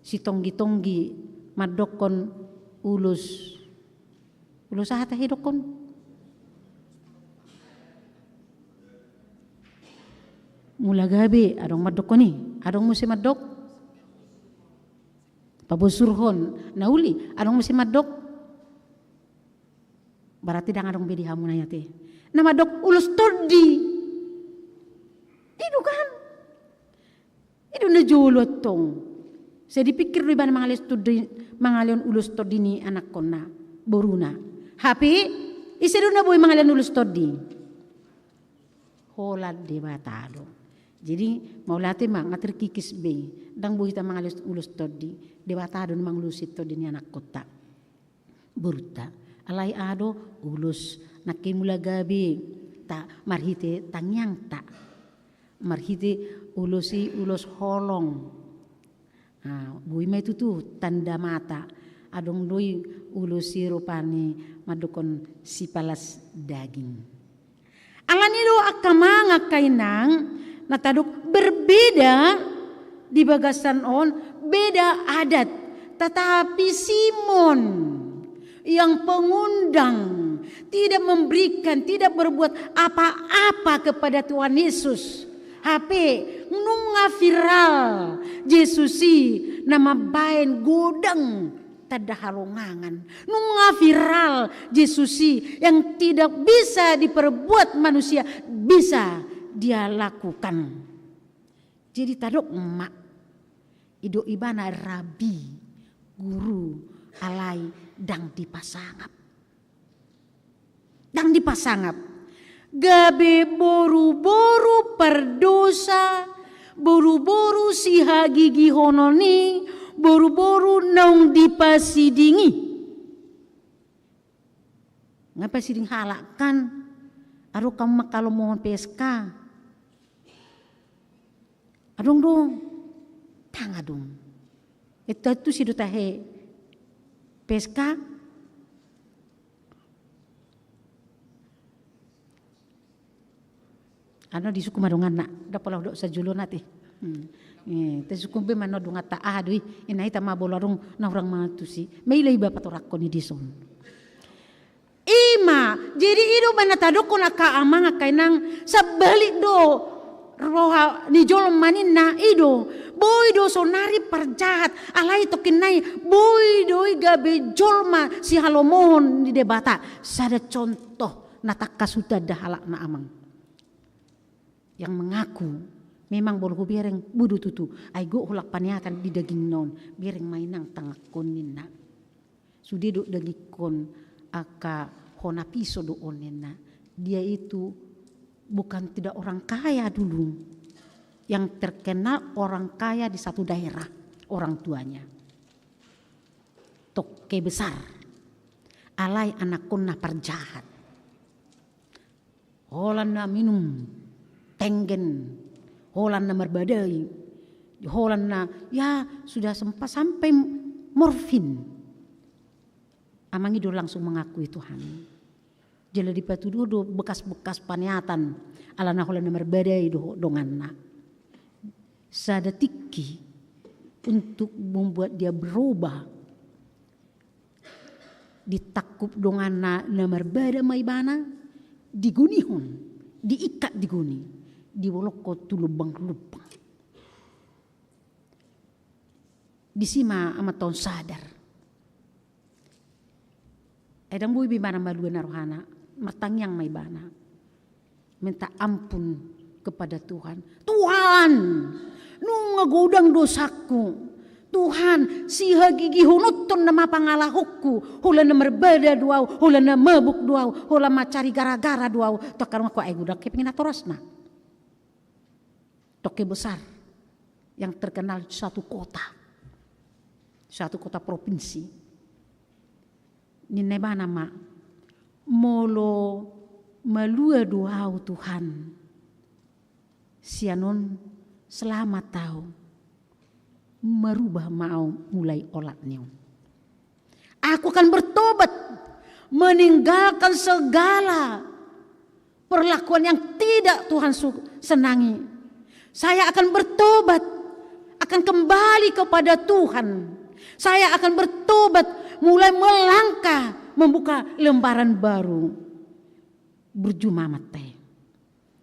si tonggi-tonggi madokon ulus ahata hidokon. Mula gabi adong madok ko ni adong musi madok pabusurhon nauli adong musi madok berarti dang adong bedi hamu nayate na madok ulus todi idu kan idu na julot tong saya dipikir di mana mangalion ulus todi ni anak kona boruna hapi isiru na boy mangalion ulus todi holad de batado. Jadi maulati mang ngatir kikis be dang buhita mangalus ulus todi dewata mang lusit todi ni anak kota beruta alai ado ulus nakimula gabi ta marhite tangyang ta marhite ulos holong. Bui mai tutu tanda mata adong doi ulosi rupani madukon si palas daging. Alanido akamanga kainang nataduk berbeda di bagasan on beda adat, tetapi Simon yang pengundang tidak memberikan, tidak berbuat apa-apa kepada Tuhan Yesus. HP nunga viral Yesusi nama bain godang tada halongangan. Nunga viral Yesusi yang tidak bisa diperbuat manusia bisa dia lakukan. Jadi tadok emak ido ibana rabi guru alai dang dipasangap. Dang dipasangap. Gabe boru-boru perdosa, boru-boru si hagigi hononi, boru-boru naung dipasidingi. Ngapa siding halakan? Aro kamu kalau mohon PSK. Adong dong, tanga dong. Itu si dutahe PSK. Ano di suku madungan nak, dapat lah dok sajulo nati. Te suku be mano dunga ta adui, inai ta mabolarung na orang matusi. May lay bapat orakko ni dison. Ima, jadi ido banatadok ko nakaamang kainang sa balik do roha ni jolom manin na ido. Boy do sonari parjahat, alai tokinai boy doi gabe jolma si halomohon di debata. Sada contoh natakasuta dahalak na amang. Yang mengaku memang boleh biareng budu tutu aigo hulak paniatan di daging non biareng mainang tangakon nina sudi do dagikon aka hona piso do onena dia itu bukan tidak orang kaya dulu yang terkenal orang kaya di satu daerah orang tuanya toke besar alai anak kona parjahat holana minum tenggen, holan na merbadai, holan na ya sudah sempat sampai morfin. Amang itu langsung mengakui Tuhan. Jadi dipatuduh do bekas-bekas paniatan ala na holan na merbadai do donganna. Sadatiki untuk membuat dia berubah. Ditakup donganna na merbada maibana digunihon, diikat diguni. Diwolok tu lubang-lubang. Disima amat tahun sadar. Edang bui bimana malua narohana, martangyang may bana. Minta ampun kepada Tuhan. Tuhan, nung ngagodang dosaku. Tuhan, si hagigi hunuton na mapangalahukku. Hula na merbeda duaw, hula na mabuk duaw, hula macari gara-gara duaw. Tokarang ako ay gudak kepingin atoras na. Toke besar yang terkenal satu kota provinsi. Nine bana ma molo malua duau Tuhan. Sianon selamat tahu merubah mau mulai olatnya. Aku akan bertobat meninggalkan segala perlakuan yang tidak Tuhan senangi. Saya akan bertobat, akan kembali kepada Tuhan. Saya akan bertobat, mulai melangkah, membuka lembaran baru. Berjumah mate.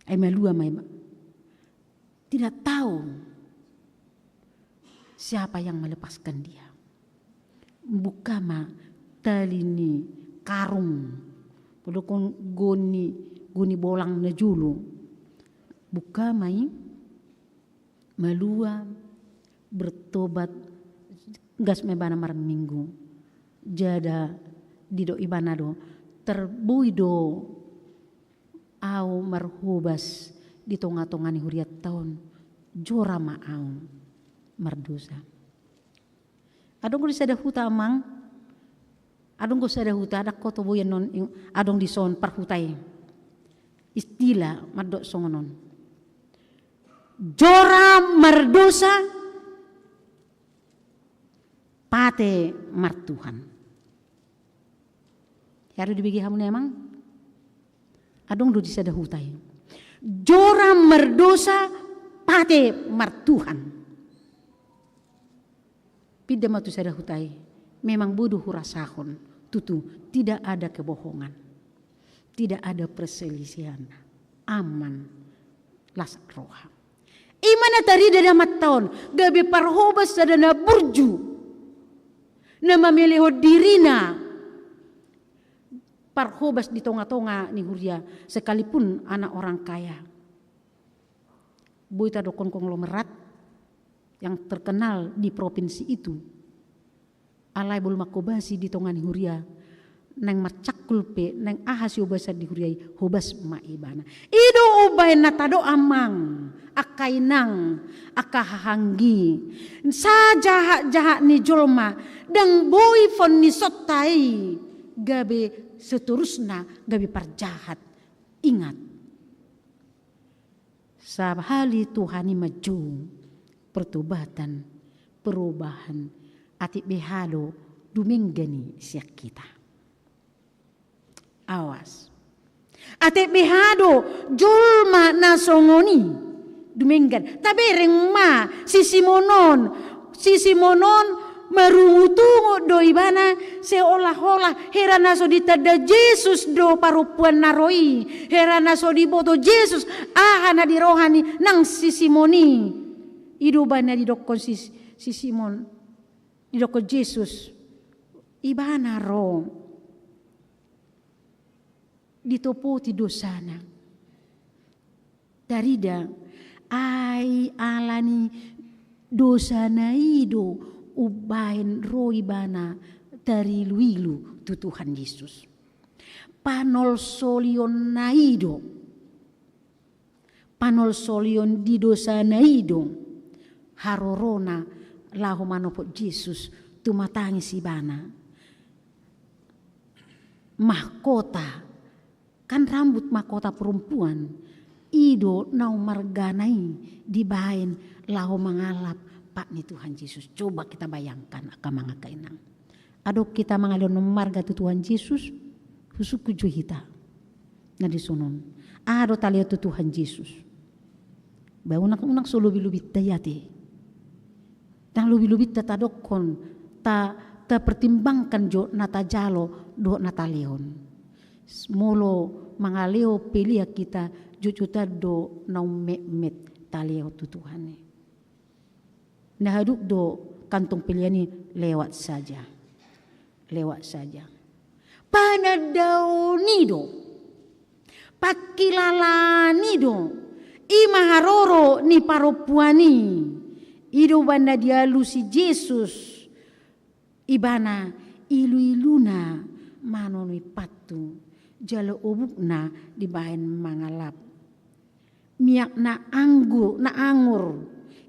Aimalua maima. Tidak tahu siapa yang melepaskan dia. Buka ma talini karung. Podokon goni bolang na julu. Buka mai malua bertobat gas mebana marang minggu jada dido ibana do terbui do au marhubas di tonga-tongani huriat tahun jora maau mardosa adong di sada huta amang Adong ko sa dahuta, adak ko tubuyan non, adong di son parhutay. Istilah, madok songonon. Jora mardosa, pate martuhan. Yaro dibagi hamun emang? Adong do di sa dahutay. Jora mardosa, pate martuhan. Pida matu sa dahutay. Memang bodoh hurasahon. Tutu, tidak ada kebohongan. Tidak ada perselisihan. Aman. Lasak roha. Imana tari dada mataon. Gabi parhobas dada na burju. Na mamiliho dirina. Parhobas di tonga-tonga ni Huria. Sekalipun anak orang kaya. Buita dokon konglomerat. Yang terkenal di provinsi itu. Alai bulu makobasi di tongan Huria nang marcakul pe nang ahas ubasa di Huria hobas maibana ido ubay natado amang akainang akahanggi sa jahat ni jolma dang boy fon ni sotai gabe seterusna gabe parjahat ingat sabhali Tuhani maju pertobatan perubahan ati behado dumenggani siak kita. Awas. Ati behado julma nasongoni dumenggan. Tapi rengma si Simonon merungutungo do ibana seolah-olah herana so ditada Yesus do parupuan naroi. Herana so diboto Yesus ahana di rohani nang si Simoni. Idubana di dokon si Simon. Idoko Yesus ibana ro ditopoti dosana darida ai alani dosana ido ubain ro ibana dari luilu tu Tuhan Yesus panol solion naido panol solion di dosana ido harorona lahu manopot Yesus tumatangi si bana mahkota kan rambut mahkota perempuan ido nau marganai dibain lahu mangalap pak ni Tuhan Yesus. Coba kita bayangkan akan mangakainang adok kita mangalon marga tu Tuhan Yesus husuku juhita na disunon ado talia tu Tuhan Yesus ba unak solubi-lubi tayate dan lubi-lubi tatadokon ta pertimbangkan jo nata jalo do nata leon molo mangaleo pelia kita jujuta do nau met taleo tu Tuhane nah haduk do kantong piliani lewat saja panadau nido pakilala nido imaharoro ni paropuani ido banda dialu si Yesus ibana ilu-iluna manonui patu jalo obukna dibahen mangalap miak na anggur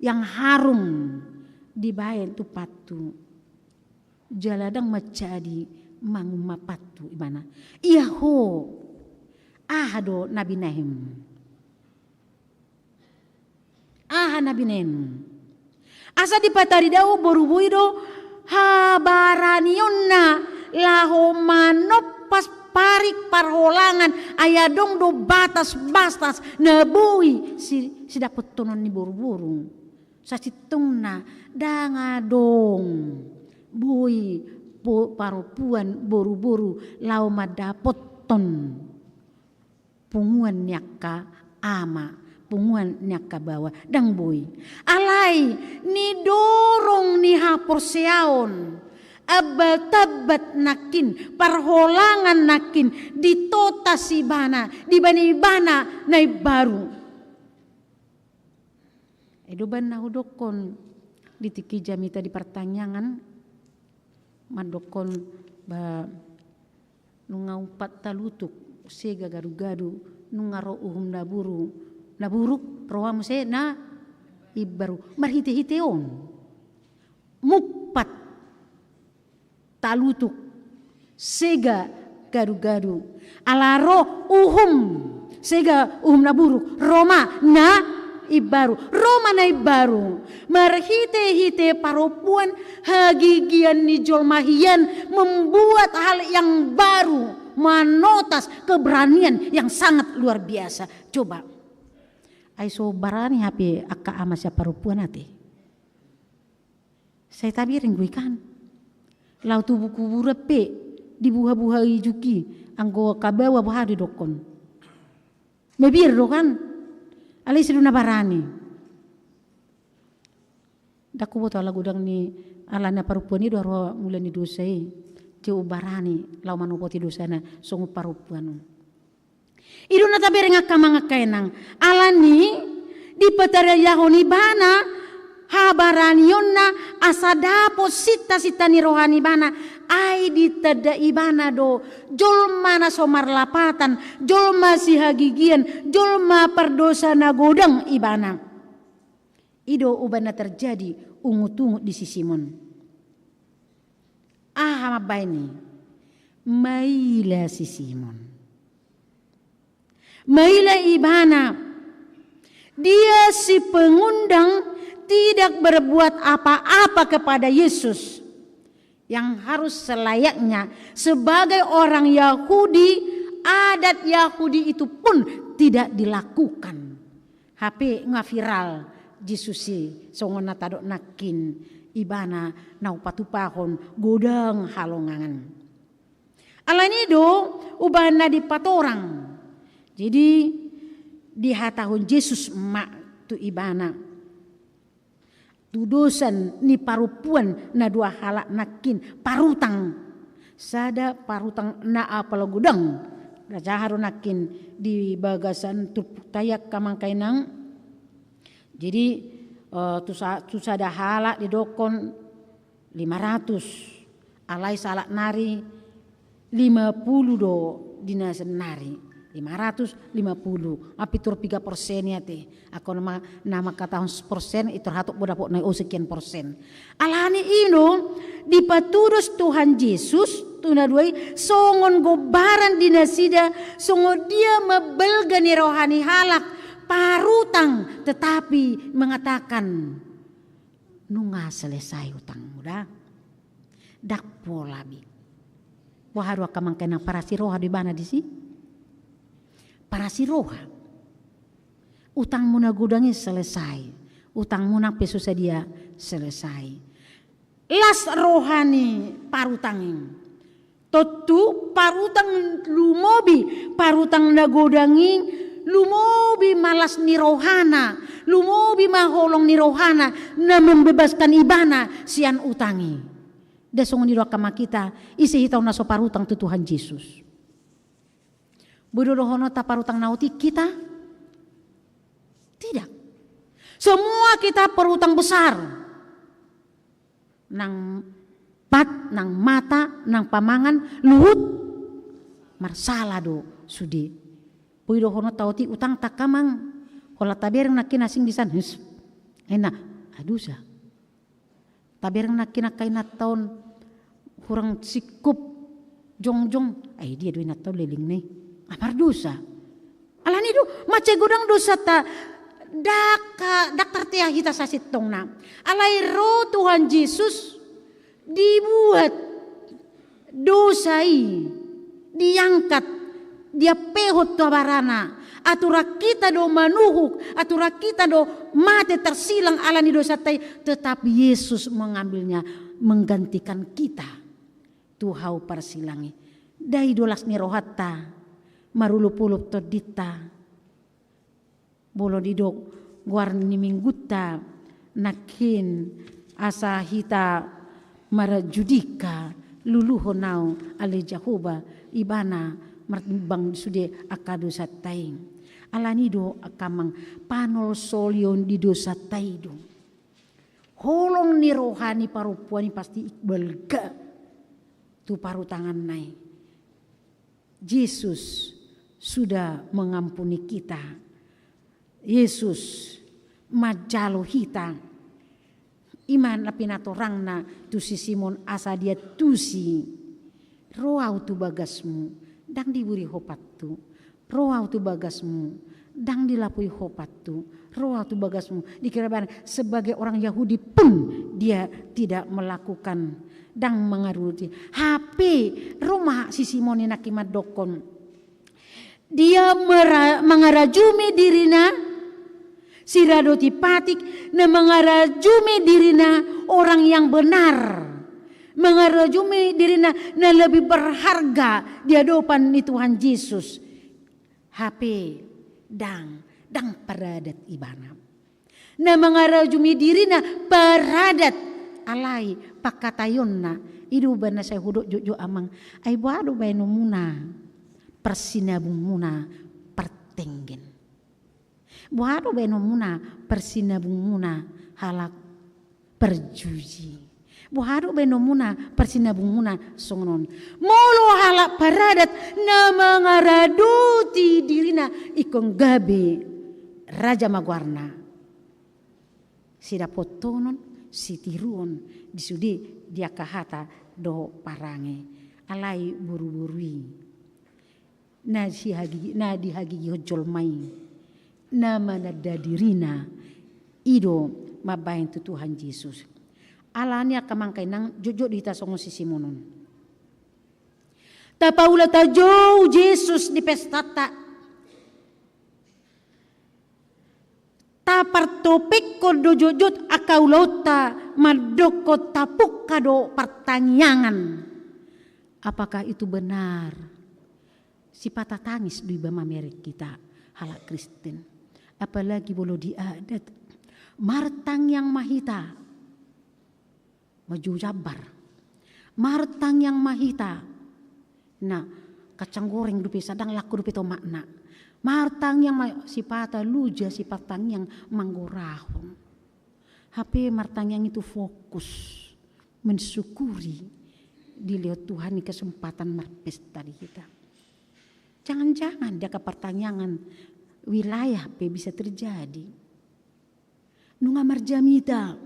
yang harum dibahen tu patu jaladang macadi manguma patu ibana iyaho ahado Nabi Nahim Nabi Nahim asa dipatari daw boruboido habaranionna laho manopas parik parholangan ayadong do batas nebui si dapat tonon ni boru-boru sa situngna dangadong bui parupuan boru-boru lau madapot ton punguan nyaka ama punguan nyaka bawa dang boy alai ni dorong ni hapor seaon abatabat nakin parholangan nakin ditota si bana di bani bana nai baru edoban nahudokon ditiki jamita di pertanyaan mandokon ba nungaupat talutuk sega garu-garu nungaro uhum naburuk roha muse na ibaru marhite-hiteon mukpat talutuk sega garu-garu alaro sega na buruk Roma na ibaru merhite-hite parupuan hagigian ni jolmahian membuat hal yang baru, manotas keberanian yang sangat luar biasa. Coba aiso barani hape akka ama sia parupuan ate saya tabirin gue kan lau tu buku burepe di buha-buha ijuki anggo kabawa bahari dokon mebir do kan alai siduna barani daku boto ala gudang ni alana parupuan ni doro mulan ni dosai jauh barani lau manupoti dosana songo parupuan iduna tabere ngakamangakenang alani di petara yahoni bana habaranionna asadapo sita ni rohani bana ai di tada ibana do jolma na somar lapatan jolma si hagigian jolma perdosa na godang ibana ido ubana terjadi ungut-ungut di Sisimon mabaini maila Sisimon maila ibana dia si pengundang tidak berbuat apa-apa kepada Yesus yang harus selayaknya sebagai orang Yahudi, adat Yahudi itu pun tidak dilakukan. HP ngaviral Jesusi songona tadok nakin ibana nau patupahon godang halongangan. Alanido ubana di patorang. Jadi di hatahun Yesus mak tu ibana tudosan ni parupuan na dua halak nakin parutang sada parutang na apal gudang raja harun nakin di bagasan tayak kamangkainang jadi tu sada halak di dokon 500 alai salak nari 50 do dinasen nari 550 apitur 3% ya teh aku nama kata persen itu hatok bodapok naik sekian persen alani ino dipaturus Tuhan Yesus tuna duai songon gobaran dinasida songon dia mebelgani rohani halak parutang tetapi mengatakan nunga selesai utang muda dak polabi waharu akamangkena para siroha di bana di si para siroha utang muna gudangi selesai utang muna peso dia selesai las rohani parutangin totu parutang lumobi parutang nagodangi lumobi malas ni rohana lumobi maholong ni rohana na membebaskan ibana sian utangi dasong ni kama kita isi hitau naso parutang tu Tuhan Yesus Budodohono taparutang nauti kita tidak. Semua kita perutang besar. Nang nang mata, nang pamangan, luhut, marsala do sudi. Budodohono tauti utang takamang. Kalau tabereng nakin asing di sana, enak, adusa. Tabereng nakin kainat tahun kurang sikup jongjong, dia duit natau leling nih. Apar dosa. Alani do mace godang dosa ta dakar tia hita sasitong na. Alai roh Tuhan Yesus dibuat dosai diangkat dia pehot tu barana. Atura kita do manuhuk, atura kita do mate tersilang alani dosa tai, tetapi Yesus mengambilnya menggantikan kita. Tuhau persilangi. Dai dolas ni rohata. Marulup-ulup todita bolo didok guarni mingguta nakin asa hita marajudika luluho nau ale Jahoba ibana martimbang sude akadu satai alanido akamang panol solion di dosa taido holong ni rohani parupuani pasti iqbal ga tu parutangan nai Yesus sudah mengampuni kita. Yesus majalo hita. Iman lapinato rangna tu si Simon asa dia tusi. roau tu bagasmu dang diburi hopat tu, roau tu bagasmu dang dilapui hopat tu, roau tu bagasmu dikira sebagai orang Yahudi pun dia tidak melakukan dang mengaruti. HP rumah si Simon nakimat dokon. Dia mengarajumi dirina siradoti patik na mengarajumi dirina orang yang benar. Mengarajumi dirina na lebih berharga di hadapan Tuhan Yesus. HP dang paradat ibana. Na mengarajumi dirina paradat alai pakatayonna idu bana saya huduk jojo amang ai badu bainu muna persinabung muna pertenggen badu bainu muna persinabung muna halak perjuji badu bainu muna persinabung muna songonon molo halak paradat na mangaraduti dirina ikong gabe raja magwarna sida potonon si tiruon disudi dia kahata do parange alai buru-burui na di hagigi hojol mai na manada dirina ido mabain tu Tuhan Yesus alania kamangkai nang jojo dita songo si Simonon ta paula ta jo Yesus di pestata ta partopik ko do jojot akaulota madoko tapuk kado pertanyaan. Apakah itu benar? Si patah tangis di bama merek kita halak Kristen. Apalagi bolo diadat martang yang mahita maju jabar. Martang yang mahita. Nah, kacang goreng dupi sadang laku dupi to makna. Martang yang sipata luja sipatang yang manggorahon. HP martang yang itu fokus mensyukuri dilihat Tuhan di kesempatan berpesta di kita. Jangan-jangan dia ke pertanyaan wilayah bisa terjadi. Nunga marjamita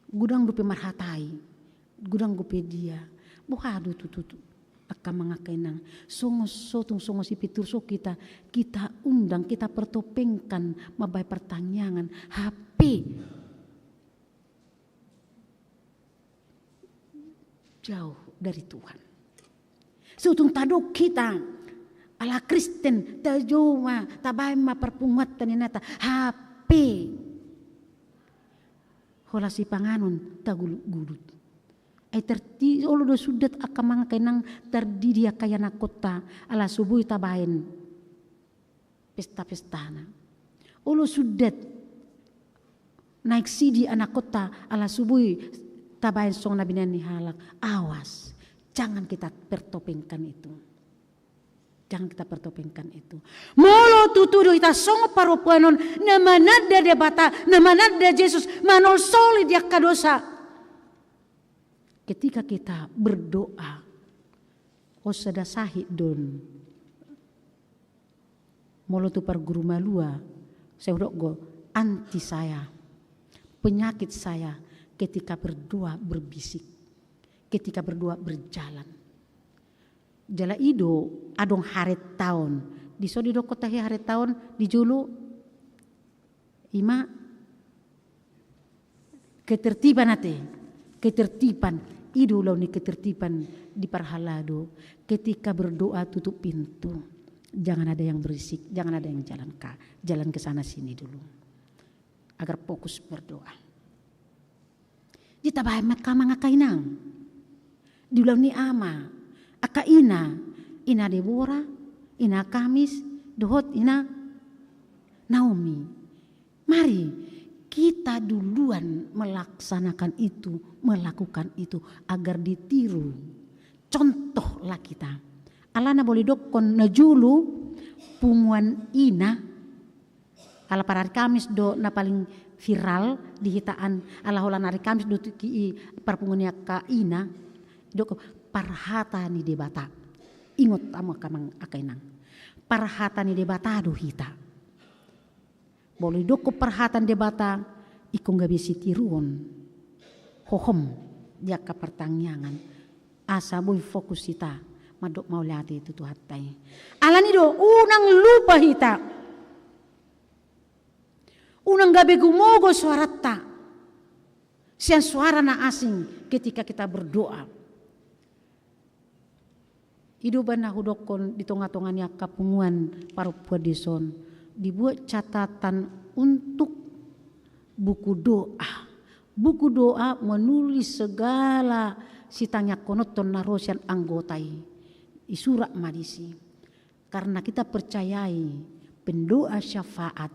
gudang dupe marhatai gudang dupe dia buhadu tututu akan mengakainang songo si pitur so kita undang kita pertopengkan mabai pertanyaan HP jauh dari Tuhan. Sutung tadok kita ala Kristen tajoma tabai ma perpungatan inata HP hola si panganon tagulut ai terti olo do sudat aka mga kainang terdiri kaya na kota ala subuh tabain pesta-pestana olo sudat naik sidi anak kota ala subuh tabain song nabi ni halak awas jangan kita pertopengkan itu. Jangan kita pertopengkan itu. Molo tutudo ita songo paropuanon na manada debata na manada Yesus manol soli dia kadosa. Ketika kita berdoa, osada sahid don. Molo tu par guru malua, saya udah go anti saya, penyakit saya ketika berdoa berbisik, ketika berdoa berjalan. Jala ido adong haret tahun di so di do kota haret tahun di julu ima ketertiban ido law ni ketertiban di parhalado ketika berdoa tutup pintu jangan ada yang berisik jangan ada yang jalan ke sana sini dulu agar fokus berdoa jita bae makamang kainang di law ni ama aka ina Deborah, ina Kamis, dohot ina Naomi. Mari kita duluan melaksanakan itu, melakukan itu agar ditiru. Contohlah kita. Alana boleh dokon najulu punguan ina. Ala para hari Kamis do na paling viral di hitaan ala holan hari Kamis do ki perpungunya ka ina. Dok parhata ni debata. Ingot amo kamang akainang. Parhata ni debata do hita. Boleh doko parhatan debata ikong gabi si tiruon. Hohom dia ka pertanyaan. asa boy fokus kita madok mau lihat itu tuh hatai. Alani do unang lupa hita. Unang gabe gumogo suara ta. Sian suara na asing ketika kita berdoa. Hidupan na hudokon di tengah-tengahnya kapunguan parupua dison. Dibuat catatan untuk buku doa. Buku doa menulis segala sitanya konoton narosian anggotai. Isurak madisi. Karena kita percayai pendoa syafaat.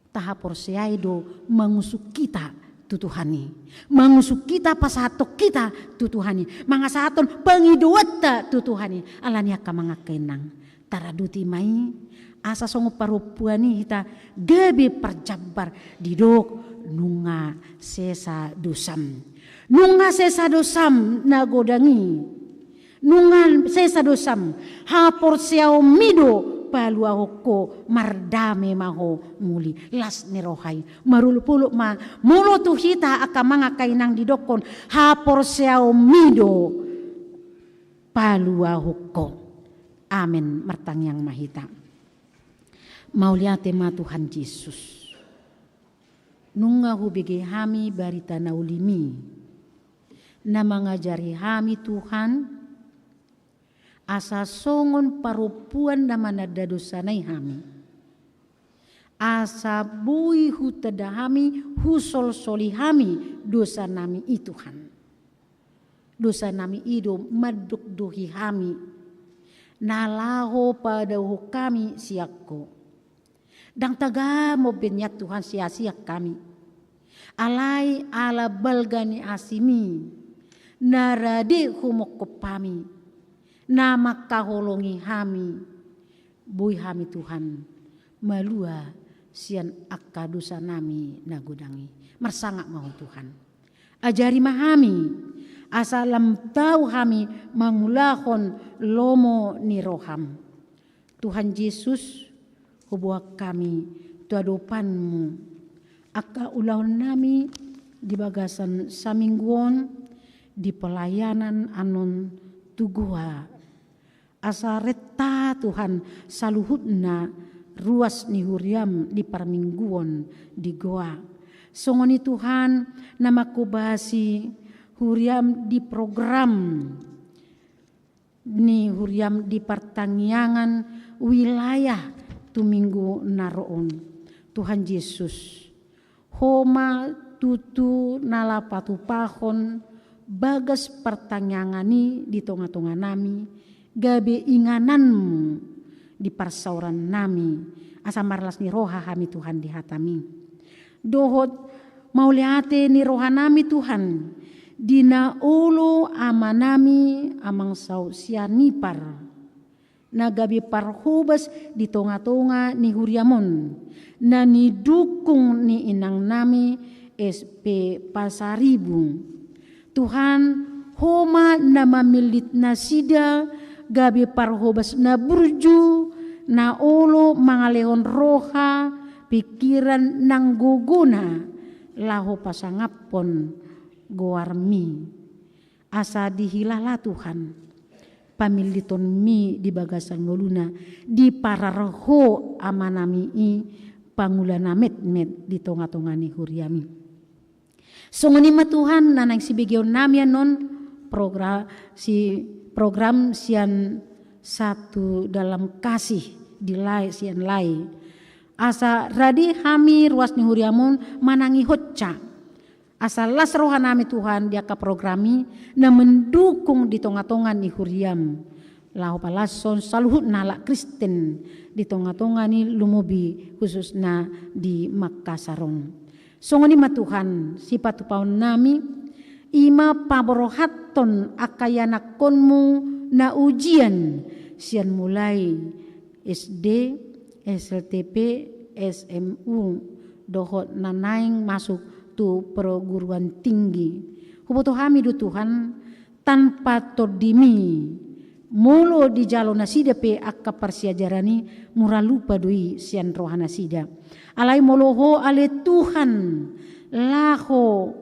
Tahap percayai do mengusuk kita tutuhani. Mengusuk kita pasatok kita tutuhani. Mangasaton pengiduata tutuhani. Alania ka mga kenang. Taraduti mai asa songo parupuani hita gabe perjabar didok nunga sesa dosam. Nunga sesa dosam nagodangi. Nungan sesa dosam hapor siao mido palua hoko mardame maho muli las nerohai marulupuluk ma mulo tu hita aka mga kainang didokon hapor siao mido palua hoko. Amin martang yang mahita. Mauliate ma Tuhan Yesus. Nunga hubige hami barita naulimi. Na mangajari hami Tuhan. Asa songon parupuan na manadadosanay hami. Asa bui hutada hami husol soli hami dosa nami Tuhan. Dosa nami ido madukduhi hami. Nalaho pada kami siakko. Dang taga mo benyat Tuhan sia-siak kami. Alai ala balgani asimi. Narade humoko pami. Nama kaholongi hami. Bui hami Tuhan. Malua sian akka dosa nami nagudangi. Marsangak mau Tuhan. Ajari mahami. Asalam tahu kami mangulahon lomo ni roham. Tuhan Yesus hubuak kami tuadopanmu. Aka ulahon nami di bagasan samingguon di pelayanan anon tugua. Asa reta Tuhan saluhutna ruas ni huriam di parmingguon di goa. Songoni Tuhan namaku bahasi huriam di program ni huriam di pertangyangan wilayah tu minggu naroon. Tuhan Yesus homa tutu nalapatu pahon bagas pertangyangan di tonga-tonga nami gabe ingananmu di parsauran nami asa marlas ni roha kami Tuhan di hatami. Dohot mauliate ni roha nami Tuhan. Dina ulo amanami amang sau sianipar. Nagabi parhubas di tonga-tonga ni huriamon. Na ni dukung ni inang nami SP Pasaribu. Tuhan homa na mamilit na sida gabi parhubas na burju na ulo mangalehon roha pikiran nang guguna laho pasangapon goarmi asa dihilala Tuhan pamiliton mi di bagasan ngoluna di pararho amanami i pangulana met-met di tonga-tonga ni huriami. Songonima Tuhan nanang sibigyon nami anon program sian satu dalam kasih di lai sian lai. Asa radi hami ruas ni huriamun manangi hocca. Asa las rohanami Tuhan dia ka programi na mendukung di tonga-tonga ni huriam. Lahu palason saluhut nala Kristen di tonga-tonga ni lumubi khususna di Makassarong. Songoni ma Tuhan sifat paun nami ima paborohaton akayanakonmu na ujian sian mulai SD, SLTP, SMU dohot nanaing masuk tu perguruan tinggi. Hubuto hami du Tuhan tanpa todimi mulo di jalo nasida pe akka parsiajarani muralupa dui sian rohana sida. Alai moloho ale Tuhan laho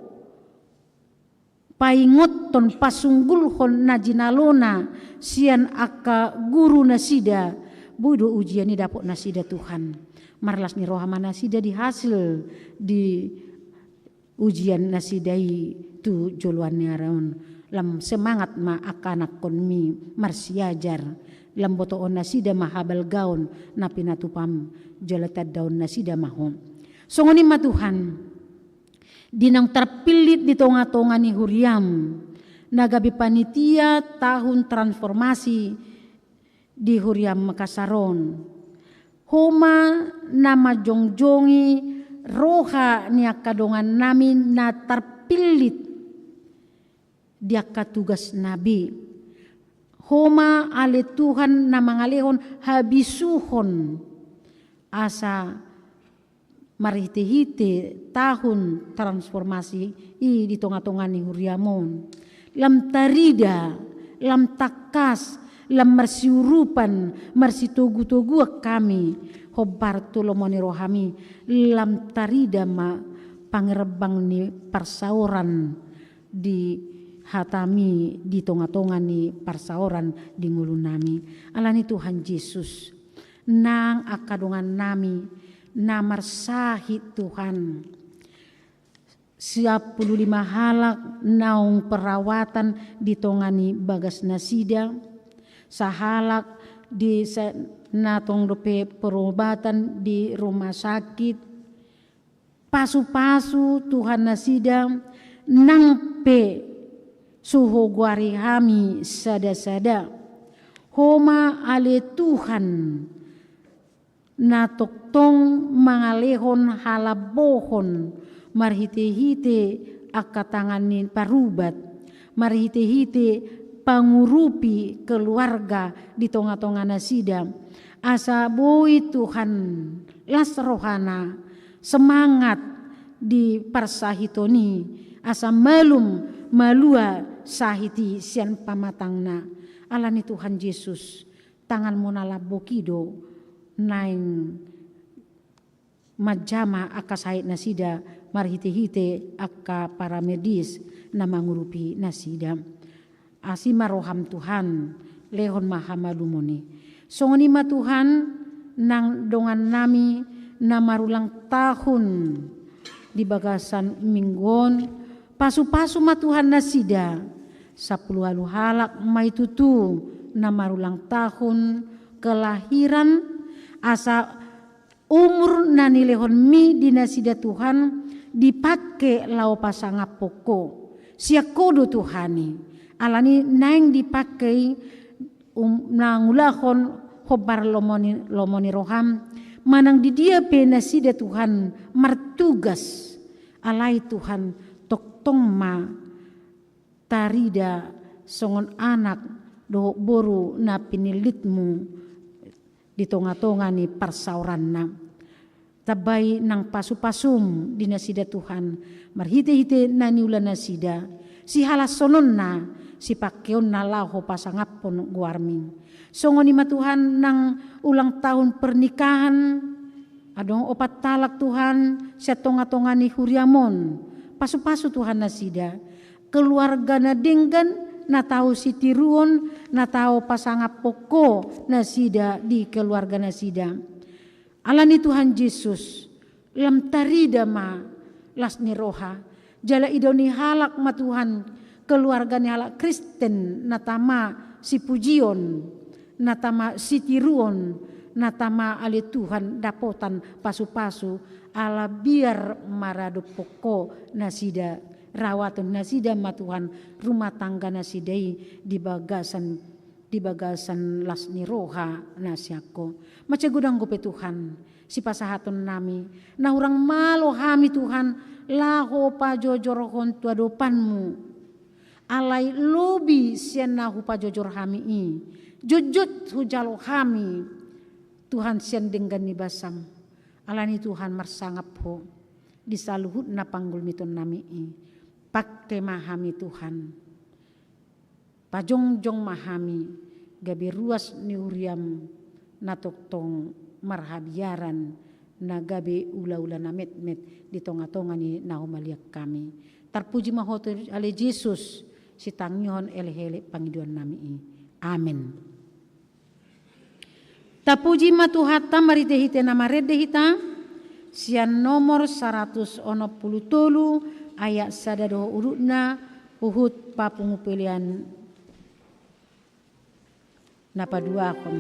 paingot nonton pasunggulhon na jinalona sian aka guru nasida budo ujian ni dapot nasida Tuhan marlas ni rohama nasida dihasil di ujian nasidai tu joluan ni araon lam semangat ma akanak konmi marsiajar lam botoon nasida mahabal gaon na pinatupam jalatad daun nasida mahom songoni ma Tuhan dinang terpilit di tonga-tonga ni huriam nagabi panitia tahun transformasi di huriam Makasaron homa nama jongjongi roha ni akadongan nami na terpilit dia tugas nabi homa ale Tuhan na mangalehon habisuhon asa marihite-hite tahun transformasi di tonga-tonga ni huriamon lam tarida lam takas lam marsiurupan marsitogu-togu kami hobar tulomoni rohami lam tarida ma pangerebang ni parsauran di hatami di tonga-tonga ni parsauran di ngulu nami alani Tuhan Yesus nang akadongan nami namar sahid Tuhan 55 halak naung perawatan di tongani bagas nasida sahalak di natong dope perobatan di rumah sakit pasu-pasu Tuhan nasida nangpe suho guari hami sada-sada homa ale Tuhan na toktong mangalehon halabohon marhite-hite akatanganin parubat marhite-hite pangurupi keluarga di tonga-tonga nasida asa boi Tuhan las rohana semangat di parsahitoni asa malua sahiti sian pamatangna alani Tuhan Yesus tangan monala bokido naing majama aka sahid nasida marhite-hite aka para medis na mangurupi nasida asima roham Tuhan lehon mahamalumoni songoni ma Tuhan nang dongan nami na marulang tahun di bagasan minggon pasu-pasu ma Tuhan nasida 10 halak maitutu na marulang tahun kelahiran asa umur nani lehon mi dinasida Tuhan dipakai lau pasanga poko siakodo Tuhani alani naing dipakai nangulahon hobar lomoni roham manang di dia pe nasida Tuhan martugas alai Tuhan toktong ma tarida songon anak do boru na pinilitmu di tonga-tonga ni parsauranna tabai nang pasu-pasum di nasida Tuhan marhite-hite nani ulan nasida si halasonon na si pakeon na laho pasangapon guarmin songoni ma Tuhan nang ulang tahun pernikahan adong 4 talak Tuhan si tonga-tonga ni huriamon pasu-pasu Tuhan nasida keluarga na denggan na tahu sitiruon na tahu pasangap poko nasida di keluarga nasida alani Tuhan Yesus lam tarida ma las ni roha jala idoni halak ma Tuhan keluarga ni halak Kristen natama si pujion natama sitiruon natama ali Tuhan dapotan pasu-pasu ala biar marado poko nasida rawatun nasida ma Tuhan rumah tangga nasidai di bagasan lasni roha nasiako maca gudang gope Tuhan si pasahaton nami na urang malo hami Tuhan laho pajojor tua dopanmu alai lobi sian nahu pajojor hami i jujut hujalo hami Tuhan sian denggan ni basam alani Tuhan marsangap ho disaluhut na panggul miton nami i pakai mahami Tuhan pajongjong mahami gabi ruas ni uriam natoktong marhabiaran na gabi ula-ula na met-met di tonga-tonga ni nahumaliak kami terpuji mahoto ale Yesus sitangihon ele-hele pangiduan nami. Amin. Tapuji matuhata maridehite nama redehita sian nomor 163 ayat sadadoh urutna uhut papungu pilihan napa dua kon.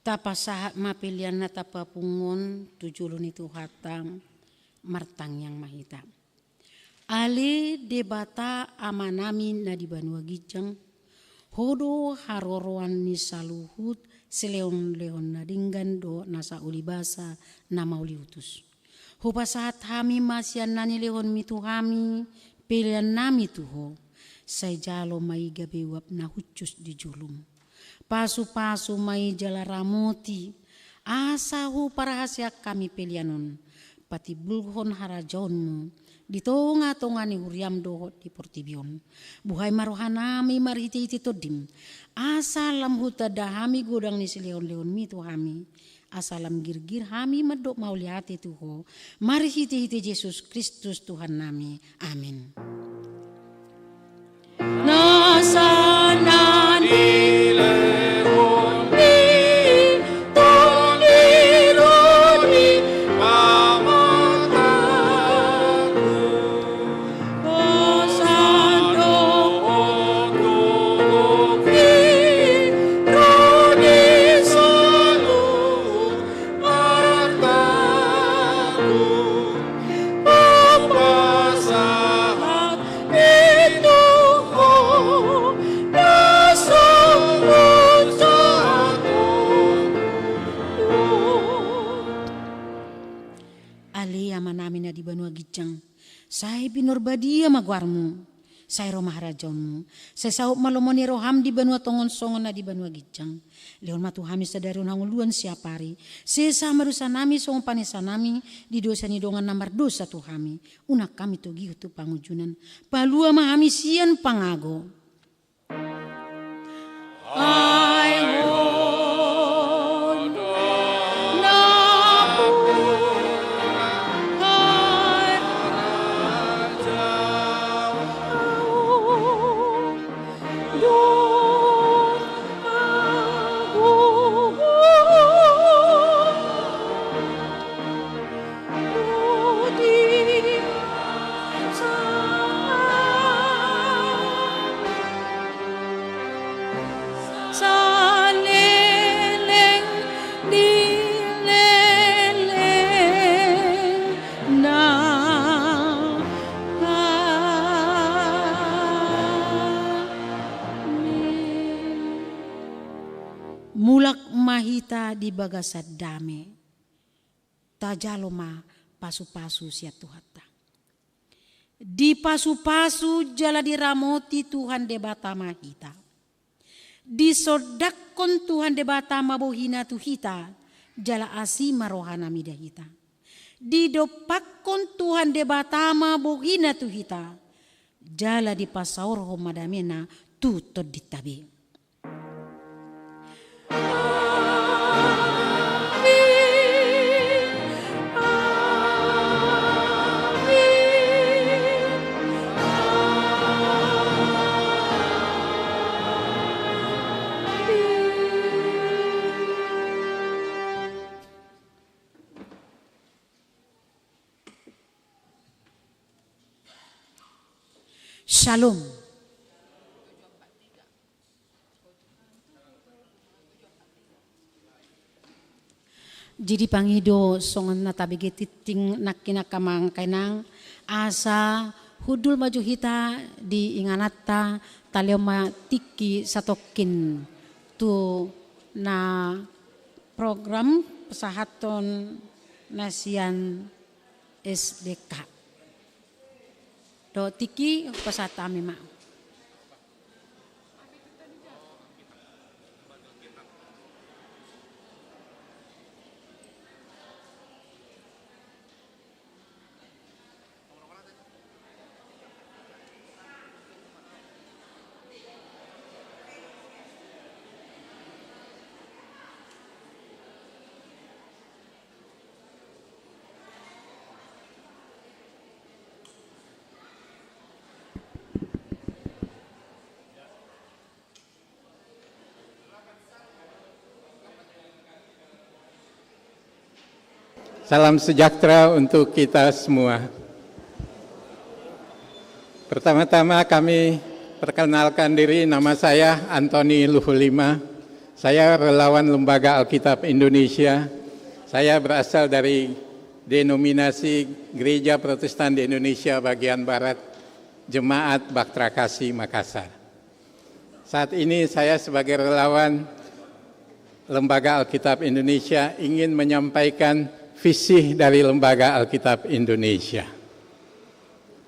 Tapa sahat mapilian na tapa pungon tujulun itu hatam martang yang mahita. Ale debata amanami na di Banua Gijang hodo haroroan ni saluhut seleon-leon na dinggan do nasa ulibasa na mauliutus. Hopa saat hami masyan nani leon mitu hami pilihan nami tuho say jalo may gabewap na hucus di julum. Pasu-pasu may jala ramoti asahu para hasya kami pilianon pati bulhon harajonmu di tonga-tonga ni huriam dohot di portibion buhay marohanami marhiti-hiti todim asalam huta dahami godang ni sileon-leon mitu hami asalam girgir hami medok maulihati tuho marhiti-hiti Yesus Kristus Tuhan nami amin. Nasanani di Banua Gijang, saya binurbadia magwarmu, saya romah rajonmu, saya saup malomoni roham di Banua Tongon Songon na di Banua Gijang, leon matu hami sadari hanguluan siapari, sesa marusa nami song panesa nami di dosa ni dongan namar dosa tu hami, unak kami tu gihu tu pangujunan, palua mahami sian pangago. Mahita di bagasad dame tajaloma pasu-pasu sia tuhata di pasu-pasu jala diramoti Tuhan debata mahita di sodakon Tuhan debata mabohina tuhita jala asima rohana midahita di dopakon Tuhan debata mabohina tuhita jala di pasaur homadamena tutod ditabe. Shalom. Jadi pangido songon na tabigi titing nakina kamang kainang asa hudul maju hita di inganata talioma tiki satokin tu na program pesahaton nasian SDK. Do tiki pasatami ma. Salam sejahtera untuk kita semua. Pertama-tama kami perkenalkan diri, nama saya Antoni Luhulima, Saya relawan Lembaga Alkitab Indonesia. Saya berasal dari denominasi Gereja Protestan di Indonesia bagian Barat, Jemaat Bahtera Kasih Makassar. Saat ini saya sebagai relawan Lembaga Alkitab Indonesia ingin menyampaikan visi dari Lembaga Alkitab Indonesia.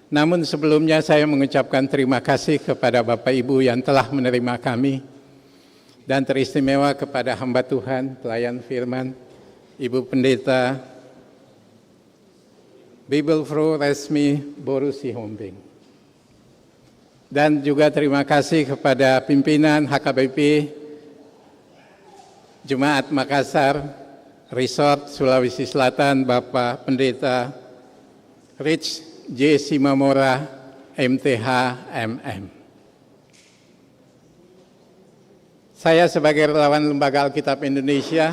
Namun sebelumnya saya mengucapkan terima kasih kepada Bapak Ibu yang telah menerima kami, dan teristimewa kepada hamba Tuhan, pelayan firman, Ibu Pendeta Bibelfru Resmi Boru Sihombing. Dan juga terima kasih kepada pimpinan HKBP Jemaat Makassar Resort Sulawesi Selatan, Bapak Pendeta Rich J. Simamora, MTH, MM. Saya sebagai relawan Lembaga Alkitab Indonesia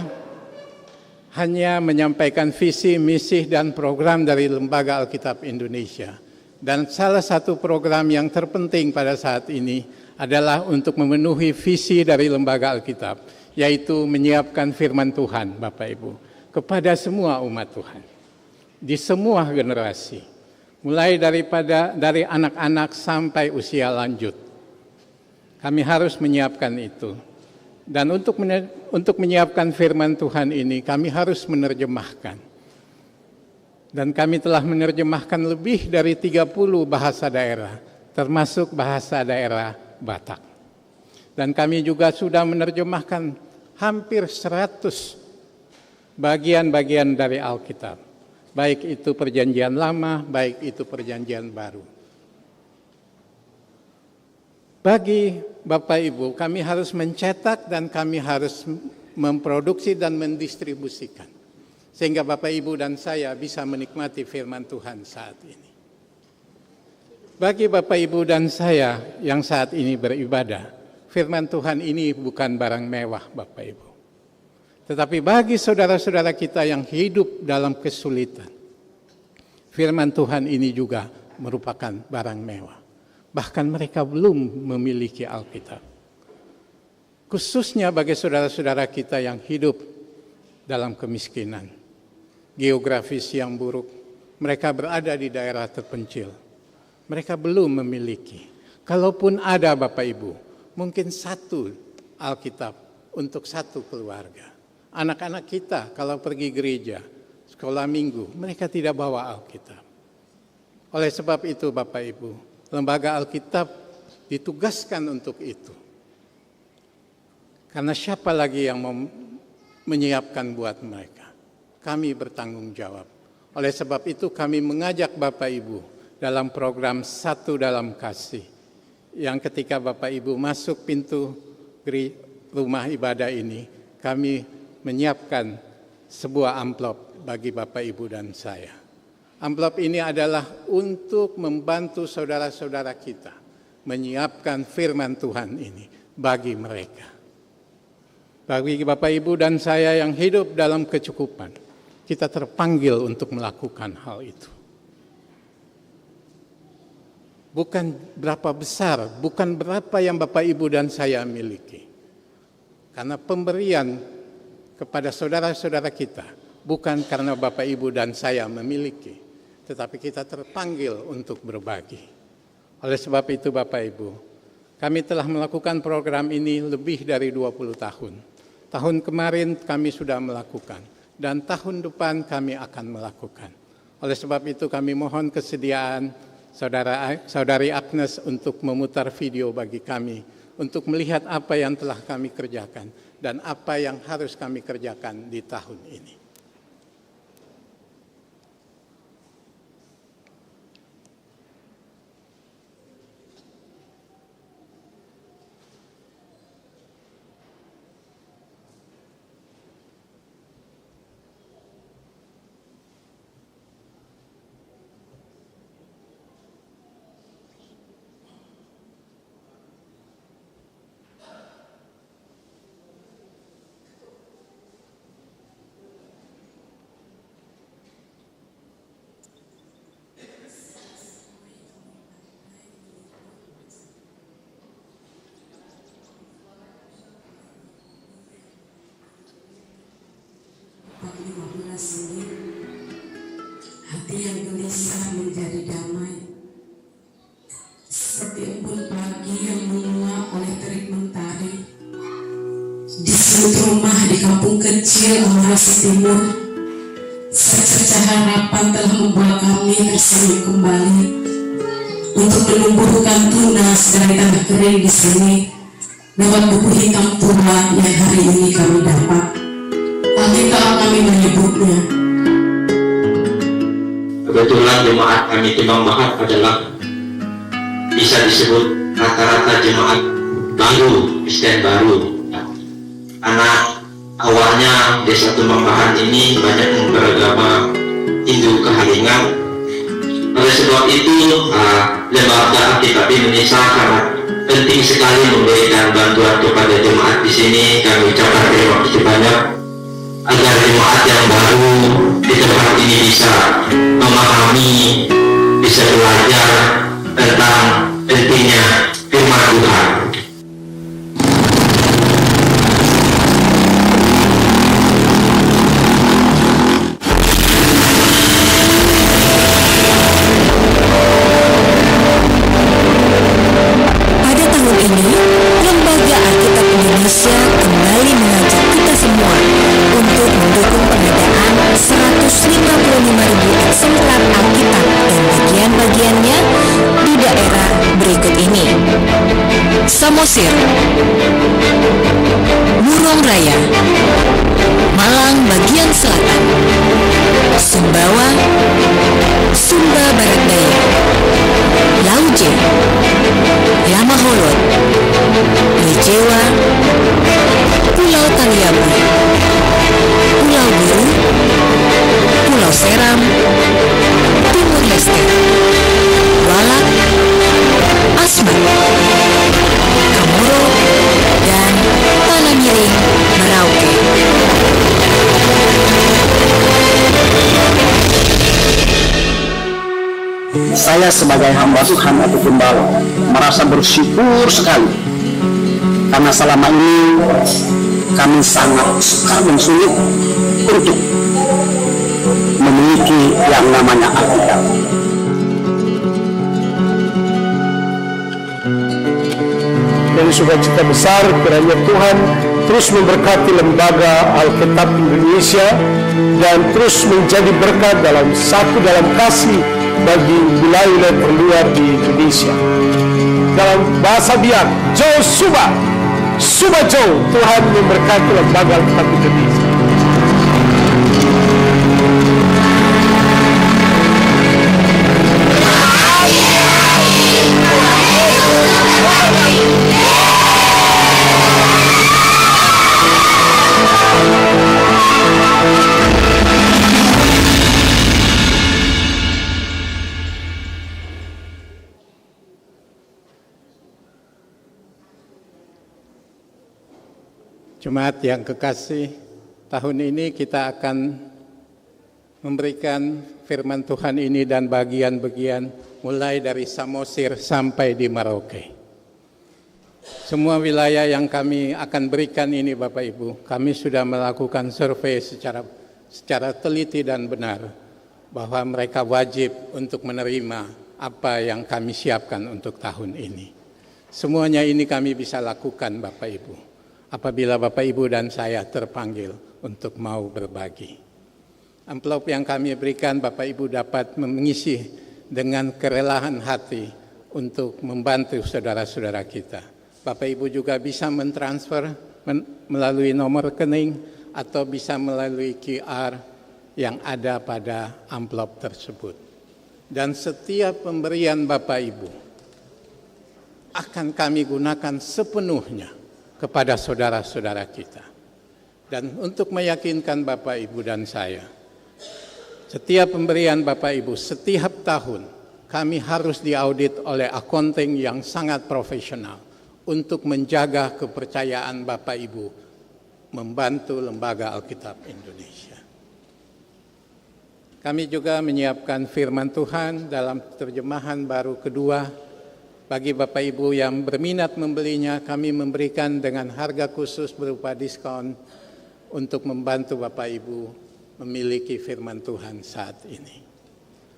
hanya menyampaikan visi, misi, dan program dari Lembaga Alkitab Indonesia. Dan salah satu program yang terpenting pada saat ini adalah untuk memenuhi visi dari Lembaga Alkitab, yaitu menyiapkan firman Tuhan, Bapak Ibu, kepada semua umat Tuhan, di semua generasi. Mulai dari anak-anak sampai usia lanjut. Kami harus menyiapkan itu. Dan untuk menyiapkan firman Tuhan ini, kami harus menerjemahkan. Dan kami telah menerjemahkan lebih dari 30 bahasa daerah, termasuk bahasa daerah Batak. Dan kami juga sudah menerjemahkan hampir 100 bagian-bagian dari Alkitab. Baik itu perjanjian lama, baik itu perjanjian baru. Bagi Bapak Ibu, kami harus mencetak dan kami harus memproduksi dan mendistribusikan. Sehingga Bapak Ibu dan saya bisa menikmati firman Tuhan saat ini. Bagi Bapak Ibu dan saya yang saat ini beribadah, firman Tuhan ini bukan barang mewah, Bapak Ibu. Tetapi bagi saudara-saudara kita yang hidup dalam kesulitan, firman Tuhan ini juga merupakan barang mewah. Bahkan mereka belum memiliki Alkitab. Khususnya bagi saudara-saudara kita yang hidup dalam kemiskinan, geografis yang buruk, mereka berada di daerah terpencil. Mereka belum memiliki. Kalaupun ada Bapak Ibu, mungkin satu Alkitab untuk satu keluarga. Anak-anak kita kalau pergi gereja, sekolah minggu, mereka tidak bawa Alkitab. Oleh sebab itu Bapak Ibu, Lembaga Alkitab ditugaskan untuk itu. Karena siapa lagi yang mau menyiapkan buat mereka? Kami bertanggung jawab. Oleh sebab itu kami mengajak Bapak Ibu dalam program Satu Dalam Kasih. Yang ketika Bapak Ibu masuk pintu rumah ibadah ini, kami menyiapkan sebuah amplop bagi Bapak Ibu dan saya. Amplop ini adalah untuk membantu saudara-saudara kita menyiapkan firman Tuhan ini bagi mereka. Bagi Bapak Ibu dan saya yang hidup dalam kecukupan, kita terpanggil untuk melakukan hal itu. Bukan berapa besar, bukan berapa yang Bapak Ibu dan saya miliki. Karena pemberian kepada saudara-saudara kita, bukan karena Bapak Ibu dan saya memiliki, tetapi kita terpanggil untuk berbagi. Oleh sebab itu Bapak Ibu, kami telah melakukan program ini lebih dari 20 tahun. Tahun kemarin kami sudah melakukan, dan tahun depan kami akan melakukan. Oleh sebab itu kami mohon kesediaan Saudari Agnes untuk memutar video bagi kami, untuk melihat apa yang telah kami kerjakan dan apa yang harus kami kerjakan di tahun ini. Terik Mentari, di sudut rumah di kampung kecil Amarasi Timur, secercah harapan telah membuat kami tersenyum kembali untuk menumbuhkan tunas dari tanah kering di sini lewat buku hitam tua yang hari ini kami dapat. Alkitab kami menyebutnya. Kebetulan jemaat kami Timbang Bahat adalah bisa disebut rata-rata jemaat baru, Kristen baru. Karena awalnya desa Timbang Bahat ini banyak beragama Hindu kehalingan. Oleh sebab itu, Lembaga Alkitab Indonesia sangat penting sekali memberikan bantuan kepada jemaat di sini. Kami ucapkan terima kasih banyak agar jemaat yang baru di tempat ini bisa memahami, bisa belajar tentang pentingnya firman Tuhan. Pada tahun ini, Lembaga Alkitab Indonesia kembali mengajak kita semua untuk mendukung pengadaan 155.000 eksemplar Alkitab dan bagian-bagiannya di daerah berikut ini: Samosir, Murong Raya, Malang bagian selatan, Sumbawa, Sumba Barat Daya, Lauje, Lamaholot, Lijewa, Pulau Taliabu, Pulau Buru, Pulau Seram, Timur Leste, Walak, Asmat, Kamoro, dan Tanah Miring, Merauke. Saya sebagai hamba Tuhan atau gembala merasa bersyukur sekali karena selama ini kami sangat mensulit untuk memiliki yang namanya Alkitab. Dan sukacita besar kiranya Tuhan terus memberkati Lembaga Alkitab Indonesia dan terus menjadi berkat dalam kasih bagi wilayah terluar di Indonesia. Dalam bahasa Biak, Joe Suba Joe, Tuhan memberkati Lembaga Alkitab Indonesia. Jemaat yang kekasih, tahun ini kita akan memberikan firman Tuhan ini dan bagian-bagian mulai dari Samosir sampai di Merauke. Semua wilayah yang kami akan berikan ini Bapak Ibu, kami sudah melakukan survei secara teliti dan benar bahwa mereka wajib untuk menerima apa yang kami siapkan untuk tahun ini. Semuanya ini kami bisa lakukan Bapak Ibu, apabila Bapak Ibu dan saya terpanggil untuk mau berbagi. Amplop yang kami berikan Bapak Ibu dapat mengisi dengan kerelaan hati untuk membantu saudara-saudara kita. Bapak Ibu juga bisa mentransfer melalui nomor rekening atau bisa melalui QR yang ada pada amplop tersebut. Dan setiap pemberian Bapak Ibu akan kami gunakan sepenuhnya kepada saudara-saudara kita. Dan untuk meyakinkan Bapak Ibu dan saya, setiap pemberian Bapak Ibu setiap tahun kami harus diaudit oleh accounting yang sangat profesional untuk menjaga kepercayaan Bapak Ibu membantu Lembaga Alkitab Indonesia. Kami juga menyiapkan firman Tuhan dalam terjemahan baru kedua. Bagi Bapak Ibu yang berminat membelinya, kami memberikan dengan harga khusus berupa diskon untuk membantu Bapak Ibu memiliki firman Tuhan saat ini.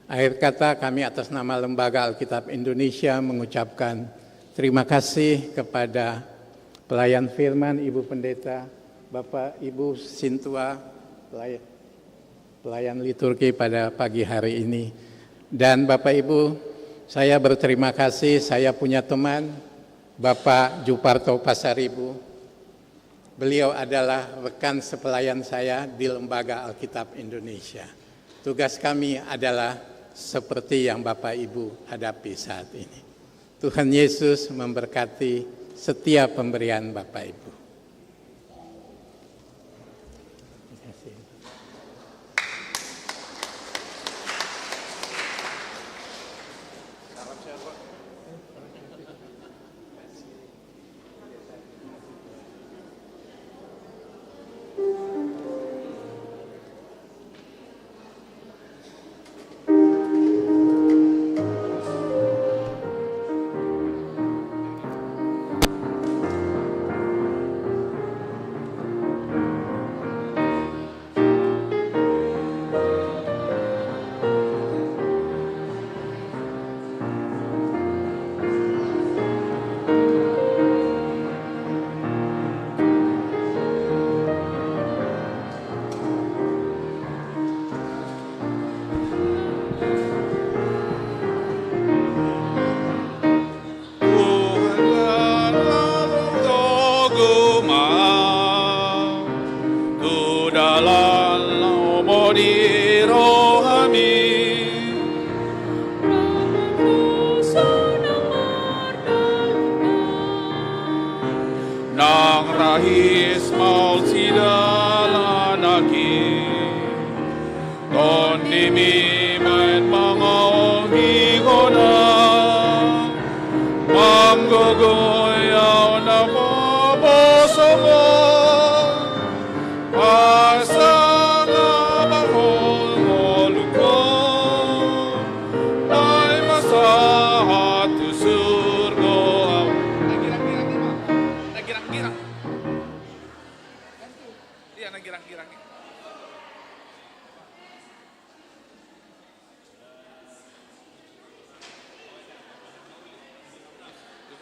Akhir kata, kami atas nama Lembaga Alkitab Indonesia mengucapkan terima kasih kepada pelayan firman Ibu Pendeta, Bapak Ibu Sintua, pelayan liturgi pada pagi hari ini. Dan Bapak Ibu, saya berterima kasih, saya punya teman, Bapak Juparto Pasaribu. Beliau adalah rekan sepelayan saya di Lembaga Alkitab Indonesia. Tugas kami adalah seperti yang Bapak Ibu hadapi saat ini. Tuhan Yesus memberkati setiap pemberian Bapak Ibu.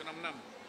Ke-66.